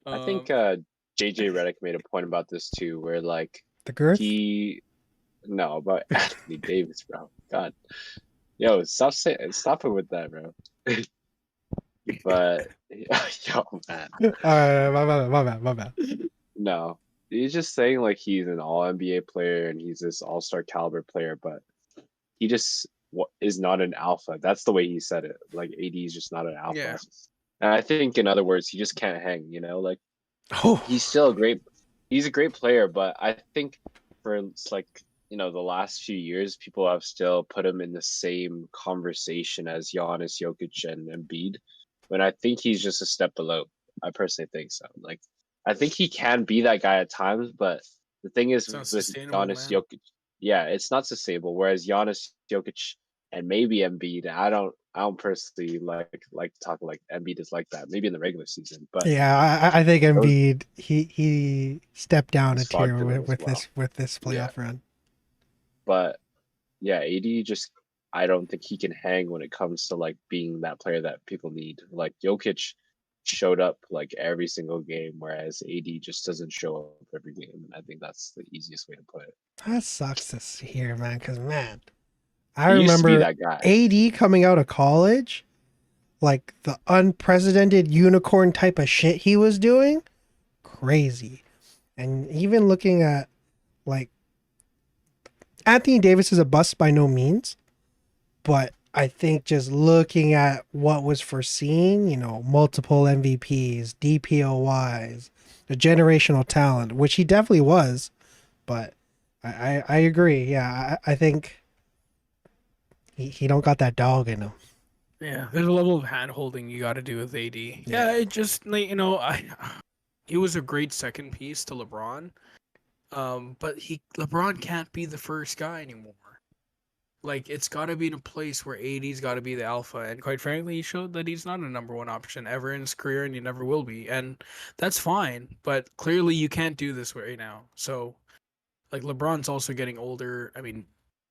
I think JJ Redick made a point about this too, where like The girth? about Anthony Davis, bro. God, yo, stop it with that, bro. But yo, man, My bad. no, he's just saying like he's an All NBA player and he's this All Star caliber player, but he just is not an alpha. That's the way he said it. Like AD is just not an alpha. yeah, And I think, in other words, he just can't hang. You know, like Oh, he's a great player, but I think for like the last few years, people have still put him in the same conversation as Giannis, Jokic, and Embiid, when I think he's just a step below. I personally think so. Like I think he can be that guy at times, but the thing is it's not with sustainable, Giannis, man. Jokic, yeah, it's not sustainable. Whereas Giannis, Jokic, and maybe Embiid, I don't personally like to talk like Embiid is like that. Maybe in the regular season, but yeah. I think those Embiid he stepped down a he's far tier too as well. with this Yeah, playoff run. but yeah, AD just I don't think he can hang when it comes to like being that player that people need. Like Jokic showed up like every single game, whereas AD just doesn't show up every game. And I think that's the easiest way to put it. That sucks to hear, man. Because man, I He used to be remember that guy. AD coming out of college, like the unprecedented unicorn type of shit he was doing, crazy. And even looking at like Anthony Davis is a bust by no means, but I think just looking at what was foreseen, multiple MVPs, DPOYs, the generational talent, which he definitely was, but I agree. Yeah, I think he don't got that dog in him. Yeah, there's a level of hand holding you got to do with AD. Yeah, it just like he was a great second piece to LeBron. But LeBron can't be the first guy anymore. Like it's got to be in a place where AD's got to be the alpha, and quite frankly, he showed that he's not a number one option ever in his career, and he never will be, and that's fine. But clearly, you can't do this right now. So, like LeBron's also getting older. I mean,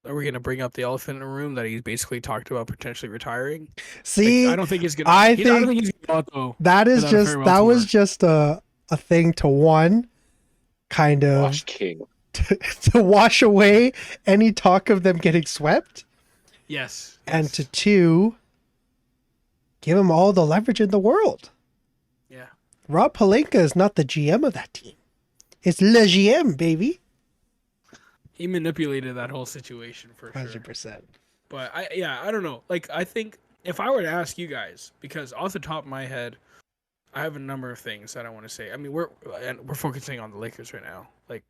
are we gonna bring up the elephant in the room that he's basically talked about potentially retiring? Like, See, I don't think he's gonna. I I don't think think he's gonna go out though. that is without a just farewell that was tour. just a thing to one kind of Wash King. to wash away any talk of them getting swept, Yes. and to two, give him all the leverage in the world. Yeah. Rob Pelinka is not the GM of that team. It's Le GM, baby. He manipulated that whole situation for sure. 100%. But I don't know. Like I think if I were to ask you guys, because off the top of my head, I have a number of things that I want to say. I mean, we're focusing on the Lakers right now. Like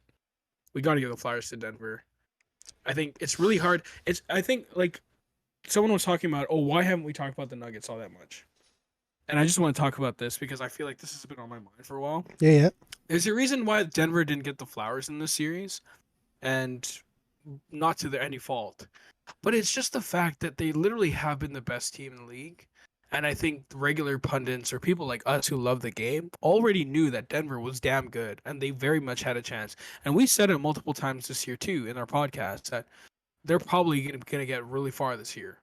we got to give the Flyers to Denver. I think it's really hard. I think like someone was talking about, oh, why haven't we talked about the Nuggets all that much? And I just want to talk about this because I feel like this has been on my mind for a while. Yeah. There's a reason why Denver didn't get the Flowers in this series, and not to any fault, but it's just the fact that they literally have been the best team in the league. And I think regular pundits or people like us who love the game already knew that Denver was damn good, and they very much had a chance. And we said it multiple times this year too in our podcast that they're probably going to get really far this year.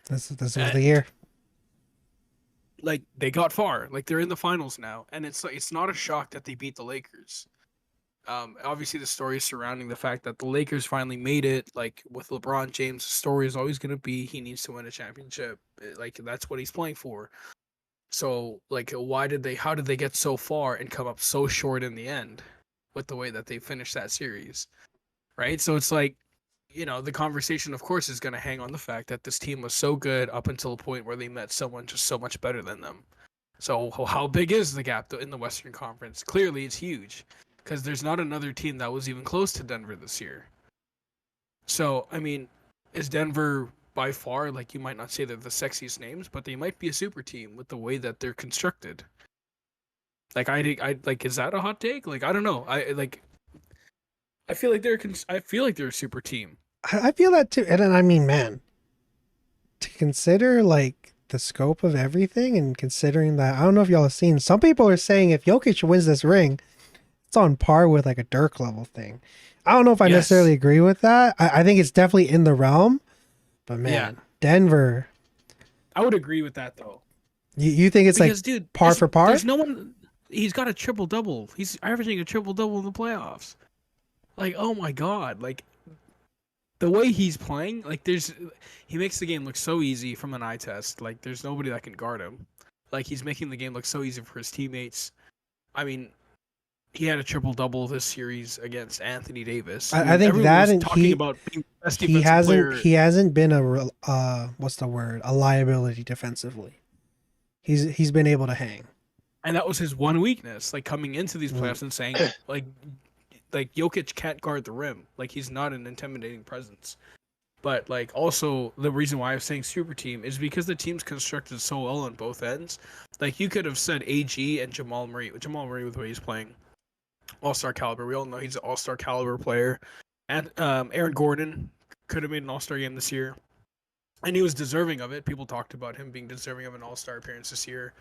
This was the year. Like they got far, like they're in the finals now, and it's not a shock that they beat the Lakers. Obviously the story surrounding the fact that the Lakers finally made it, like with LeBron James, the story is always going to be he needs to win a championship. Like that's what he's playing for. So like, how did they get so far and come up so short in the end with the way that they finished that series, right? So it's like, the conversation, of course, is going to hang on the fact that this team was so good up until the point where they met someone just so much better than them. So how big is the gap in the Western Conference? Clearly, it's huge because there's not another team that was even close to Denver this year. So, I mean, is Denver by far, like, you might not say they're the sexiest names, but they might be a super team with the way that they're constructed. Like, I like, is that a hot take? Like, I don't know. I feel like they're a super team. I feel that too. And then, I mean, man, to consider like the scope of everything and considering that, I don't know if y'all have seen, some people are saying if Jokic wins this ring, it's on par with like a Dirk level thing. I don't know if I Yes. necessarily agree with that. I think it's definitely in the realm, but man, Yeah. Denver, I would agree with that though. you think it's Because, like dude, par for par? there's no one. He's got a triple double. He's averaging a triple double in the playoffs. Like, oh my god! Like, the way he's playing, like, he makes the game look so easy from an eye test. Like, there's nobody that can guard him. Like, he's making the game look so easy for his teammates. I mean, he had a triple double this series against Anthony Davis. I think everyone that was and talking about being the best he defensive player. hasn't he hasn't been what's the word, a liability defensively. He's been able to hang. And that was his one weakness, like coming into these playoffs and saying, like Jokic can't guard the rim. Like, he's not an intimidating presence. But like, also the reason why I'm saying super team is because the team's constructed so well on both ends. Like, you could have said AG and Jamal Murray. Jamal Murray, with the way he's playing, all-star caliber. We all know he's an all-star caliber player. And Aaron Gordon could have made an all-star game this year, and he was deserving of it. People talked about him being deserving of an all-star appearance this year.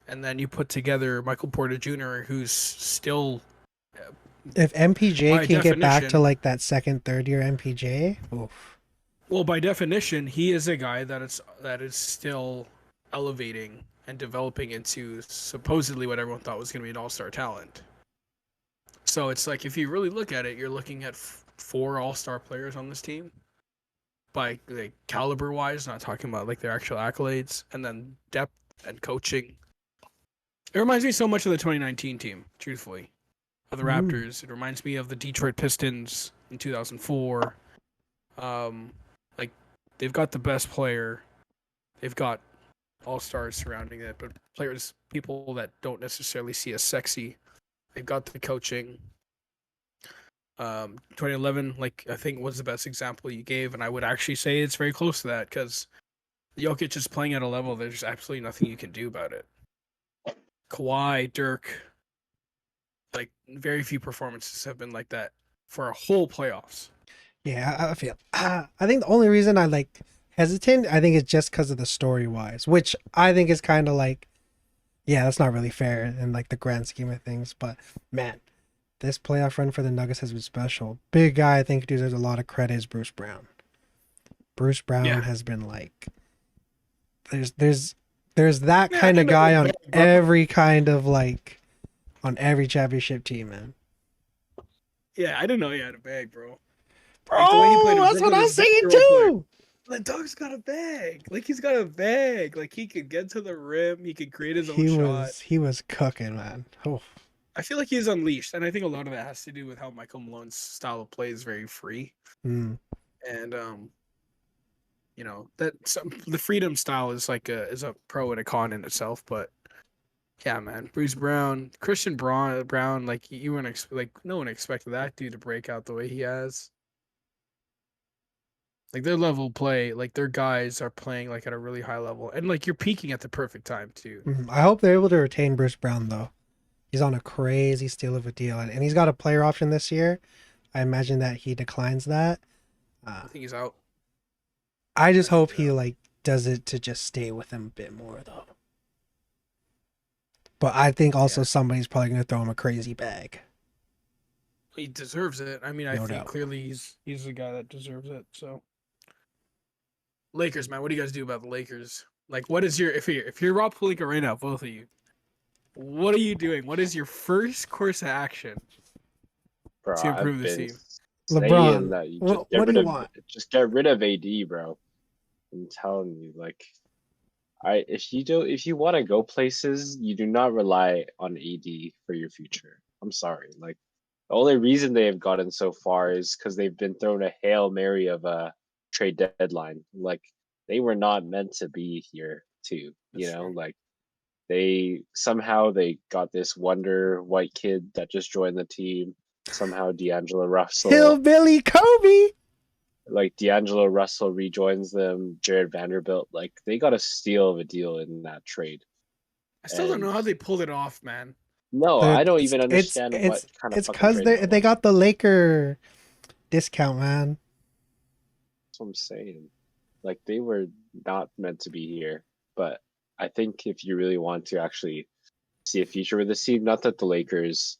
And then you put together Michael Porter Jr., who's still, If MPJ by can get back to definition- like that second, third year MPJ, oof. well, by definition, he is a guy that is still elevating and developing into supposedly what everyone thought was going to be an all-star talent. So it's like, if you really look at it, you're looking at four all-star players on this team, by like caliber-wise, not talking about like their actual accolades, and then depth and coaching. It reminds me so much of the 2019 team, truthfully, of the Raptors. It reminds me of the Detroit Pistons in 2004. Like, they've got the best player. They've got all-stars surrounding it, but people that don't necessarily see as sexy. They've got the coaching. 2011, like, I think was the best example you gave, and I would actually say it's very close to that, because Jokic is playing at a level there's absolutely nothing you can do about it. Kawhi, Dirk, like, very few performances have been like that for a whole playoffs. Yeah, I feel. I think the only reason I like hesitant, I think it's just because of the story wise, which I think is kind of like, yeah, that's not really fair in like the grand scheme of things. But man, this playoff run for the Nuggets has been special. Big guy, I think deserves a lot of credit is Bruce Brown. Bruce Brown Yeah. has been like, there's that kind of guy on every kind of like, on every championship team, man. Yeah, I didn't know he had a bag, bro. Bro, Like, the way he played in that's what Brooklyn I'm is saying very well too. The dog's got a bag. Like, he's got a bag. Like, he could get to the rim. He could create his own shot. He was cooking, man. Oh. I feel like he's unleashed, and I think a lot of that has to do with how Michael Malone's style of play is very free. Mm. And the freedom style is like is a pro and a con in itself. But yeah, man, Bruce Brown, Christian Brown, like, you weren't no one expected that dude to break out the way he has. Like, their level of play, like, their guys are playing like at a really high level, and like, you're peaking at the perfect time too. I hope they're able to retain Bruce Brown though. He's on a crazy steal of a deal, and he's got a player option this year. I imagine that he declines that. I think he's out. I just hope he like does it to just stay with him a bit more though. But I think also somebody's probably gonna throw him a crazy bag. He deserves it. I mean, I No think doubt. clearly he's the guy that deserves it. So, Lakers, man, what do you guys do about the Lakers? Like, what is if you're Rob Pelinka right now, both of you, what are you doing? What is your first course of action Bro, to improve I've this been team? LeBron, saying that you what just do you want? just get rid of AD, bro. I'm telling you, like, if you want to go places, you do not rely on AD for your future. I'm sorry. Like the only reason they have gotten so far is because they've been thrown a Hail Mary of a trade deadline. Like they were not meant to be here too, That's true. like they got this wonder white kid that just joined the team. Somehow Hillbilly Kobe. D'Angelo Russell rejoins them. Jared Vanderbilt, like they got a steal of a deal in that trade. I still don't know And how they pulled it off, man. no, I don't even understand what kind of It's fucking because trade that they was. got the Laker discount, man. That's what I'm saying. Like they were not meant to be here. But I think if you really want to actually see a future with this team, not that the Lakers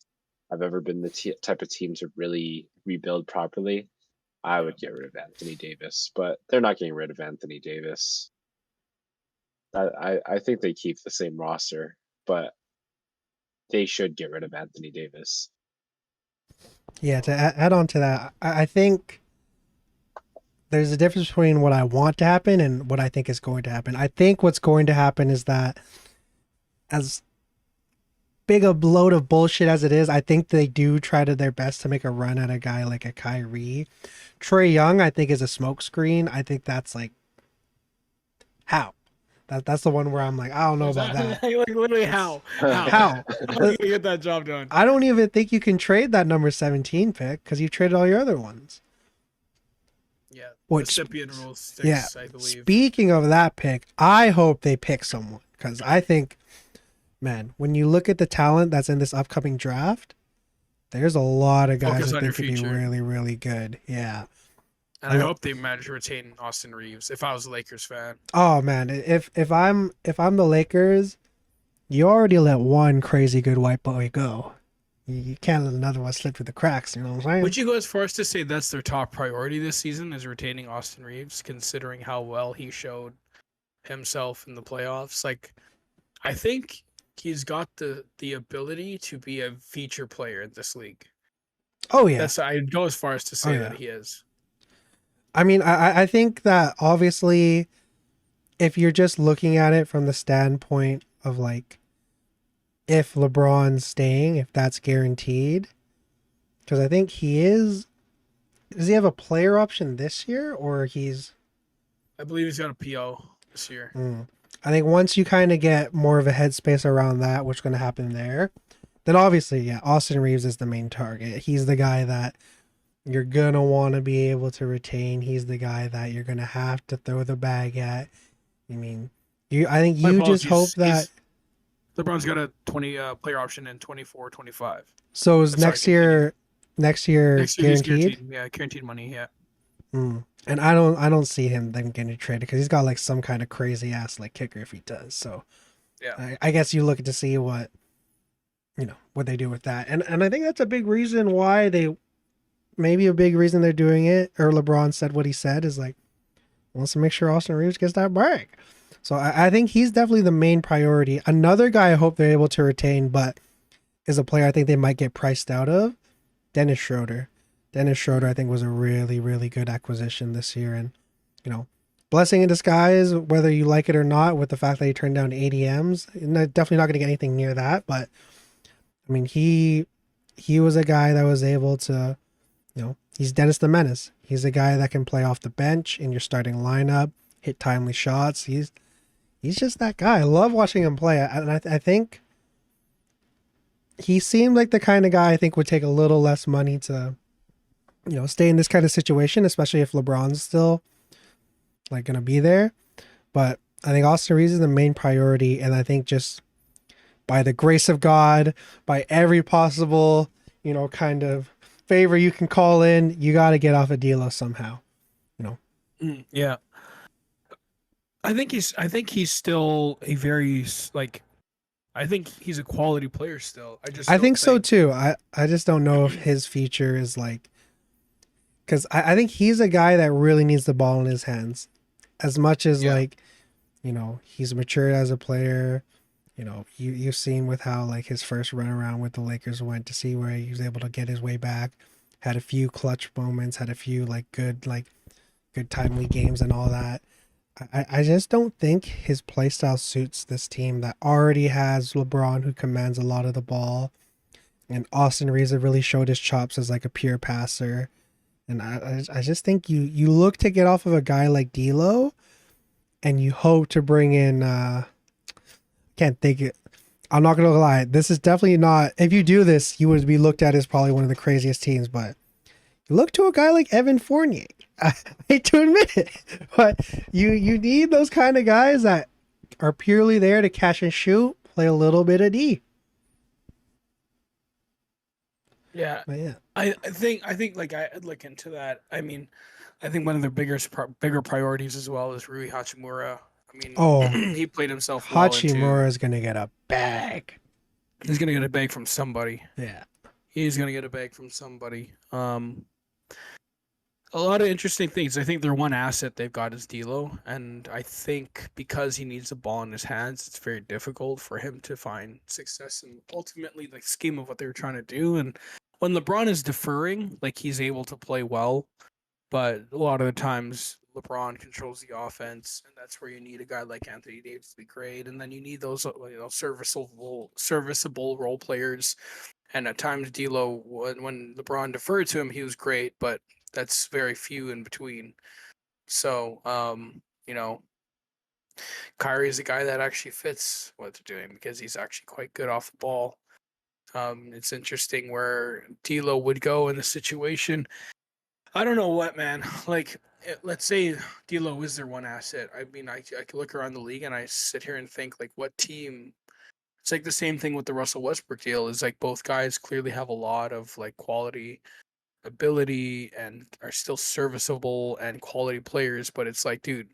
have ever been the type of team to really rebuild properly, I would get rid of Anthony Davis. But they're not getting rid of Anthony Davis. I think they keep the same roster, but they should get rid of Anthony Davis. Yeah, to add on to that, I think there's a difference between what I want to happen and what I think is going to happen. I think what's going to happen is that, as big a load of bullshit as it is, I think they do try to their best to make a run at a guy like a Kyrie. Trae Young, I think, is a smokescreen. I think that's like, how? That's the one where I'm like, I don't know about that. Like literally how? How? How are you gonna get that job done? I don't even think you can trade that number 17 pick because you traded all your other ones. Yeah, Which, recipient rule 6, yeah. I believe. Speaking of that pick, I hope they pick someone because I think, man, when you look at the talent that's in this upcoming draft, there's a lot of guys Focus that on your think could be future. really, really good. Yeah. And I hope they manage to retain Austin Reeves. If I was a Lakers fan, Oh man, if I'm the Lakers, you already let one crazy good white boy go. You can't let another one slip through the cracks. You know what I'm saying? would you go as far as to say that's their top priority this season is retaining Austin Reeves, considering how well he showed himself in the playoffs? Like, I think he's got the ability to be a feature player in this league. Oh yeah. I'd go as far as to say yeah. that he is. I mean, I think that obviously, if you're just looking at it from the standpoint of like, if LeBron's staying, if that's guaranteed, because I think he is. Does he have a player option this year, or he's? I believe he's got a PO this year. I think once you kind of get more of a headspace around that, what's going to happen there, then obviously, yeah, Austin Reeves is the main target. He's the guy that you're going to want to be able to retain. He's the guy that you're going to have to throw the bag at. I mean, I think you just hope that LeBron's got a 20 player option in 24-25. So is next year Next year he's guaranteed? Yeah, guaranteed money, yeah. And I don't see him then getting traded because he's got like some kind of crazy ass like kicker if he does. So yeah, I guess you look to see what what they do with that. And I think that's a big reason why maybe a big reason they're doing it, or LeBron said what he said is like wants to make sure Austin Reeves gets that bag. So I think he's definitely the main priority. Another guy I hope they're able to retain, but is a player I think they might get priced out of, Dennis Schroeder. Dennis Schroeder, I think, was a really, really good acquisition this year. And, blessing in disguise, whether you like it or not, with the fact that he turned down ADMs. Definitely not going to get anything near that. But, I mean, he was a guy that was able to, he's Dennis the Menace. He's a guy that can play off the bench in your starting lineup, hit timely shots. He's just that guy. I love watching him play. And I think he seemed like the kind of guy I think would take a little less money to, stay in this kind of situation, especially if LeBron's still like going to be there. But I think Austin Reeves is the main priority. And I think just by the grace of God, by every possible, kind of favor you can call in, you got to get off a D'Lo somehow, Yeah. I think he's still a very I think he's a quality player still. I think so too. I just don't know if his future is like, because I think he's a guy that really needs the ball in his hands, as much as he's matured as a player. You've seen with how like his first run around with the Lakers went, to see where he was able to get his way back, had a few clutch moments, had a few good timely games and all that. I just don't think his playstyle suits this team that already has LeBron, who commands a lot of the ball, and Austin Reeves have really showed his chops as like a pure passer. And I just think you look to get off of a guy like D'Lo, and you hope to bring in can't think it. I'm not gonna lie. This is definitely not. If you do this, you would be looked at as probably one of the craziest teams. But you look to a guy like Evan Fournier. I hate to admit it, but you need those kind of guys that are purely there to catch and shoot, play a little bit of D. Yeah, But yeah, I think like I'd look into that. I mean, I think one of their bigger priorities as well is Rui Hachimura. I mean, oh, he played himself well into. Hachimura is gonna get a bag. He's gonna get a bag from somebody. Yeah, He's gonna get a bag from somebody. A lot of interesting things. I think their one asset they've got is D'Lo, and I think because he needs the ball in his hands, it's very difficult for him to find success and ultimately the scheme of what they were trying to do. And when LeBron is deferring, like he's able to play well, but a lot of the times LeBron controls the offense, and that's where you need a guy like Anthony Davis to be great, and then you need those serviceable role players. And at times, D'Lo, when LeBron deferred to him, he was great, but that's very few in between. So, Kyrie is a guy that actually fits what they're doing because he's actually quite good off the ball. It's interesting where D'Lo would go in the situation. I don't know what, man. Like, let's say D'Lo is their one asset. I mean, I could look around the league and I sit here and think, like, what team? It's like the same thing with the Russell Westbrook deal. Is like both guys clearly have a lot of like quality ability and are still serviceable and quality players, but it's like, dude,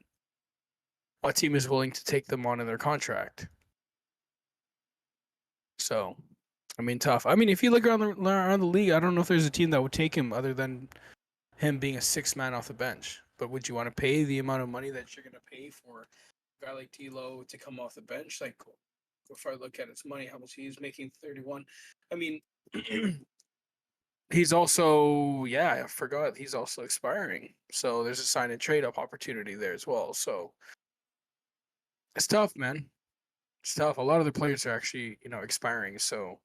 what team is willing to take them on in their contract? So, I mean, tough. I mean, if you look around the league, I don't know if there's a team that would take him other than him being a sixth man off the bench. But would you want to pay the amount of money that you're going to pay for a guy like D'Lo to come off the bench? Like, if I look at his money, how much he's making, 31. I mean, he's also, I forgot, he's also expiring. So there's a sign and trade up opportunity there as well. So it's tough, man. It's tough. A lot of the players are actually, expiring. So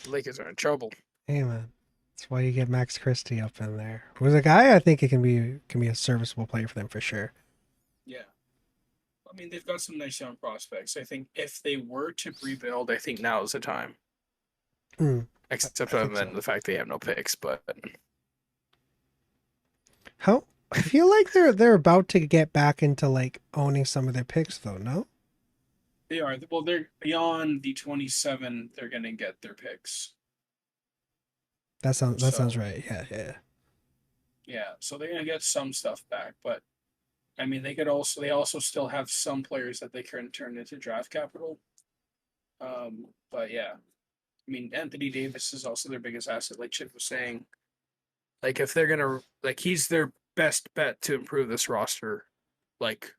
the Lakers are in trouble. hey man, that's why you get Max Christie up in there. Who's a guy I think it can be a serviceable player for them for sure. Yeah. I mean, they've got some nice young prospects. I think if they were to rebuild, I think now is the time. Except other than the fact they have no picks, but How I feel like they're about to get back into like owning some of their picks though, no? they are. Well, they're beyond the 27. They're going to get their picks. That sounds So- right. Yeah. Yeah, so they're going to get some stuff back, but I mean, they also still have some players that they can turn into draft capital. But yeah, I mean, Anthony Davis is also their biggest asset, like Chip was saying. Like, if they're gonna, like, he's their best bet to improve this roster, like,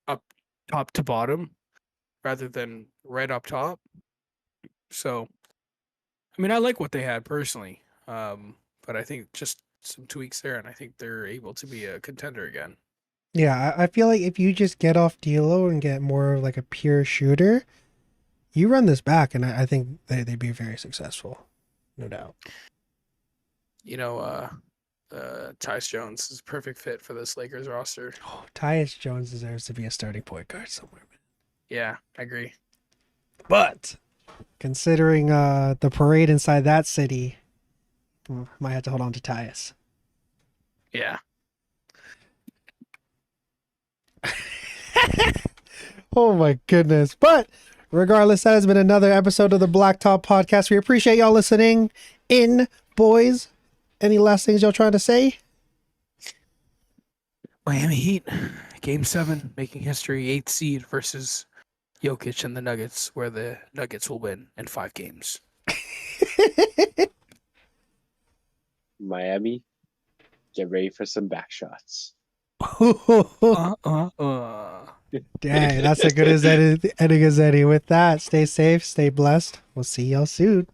up top to bottom, rather than right up top. So, I mean, I like what they had personally, but I think just some tweaks there, and I think they're able to be a contender again. Yeah, I feel like if you just get off D'Lo and get more of like a pure shooter, you run this back, and I think they'd be very successful, no doubt. Tyus Jones is a perfect fit for this Lakers roster. Oh, Tyus Jones deserves to be a starting point guard somewhere, man. Yeah, I agree. But considering the parade inside that city, might have to hold on to Tyus. Yeah. Oh my goodness. But regardless, that has been another episode of the Blacktop Podcast. We appreciate y'all listening in, boys. Any last things y'all trying to say? Miami Heat, Game 7, making history, 8th seed versus Jokic and the Nuggets, where the Nuggets will win in 5 games. Miami, get ready for some back shots. Dang, that's as good as ending as any. With that, stay safe, stay blessed. We'll see y'all soon.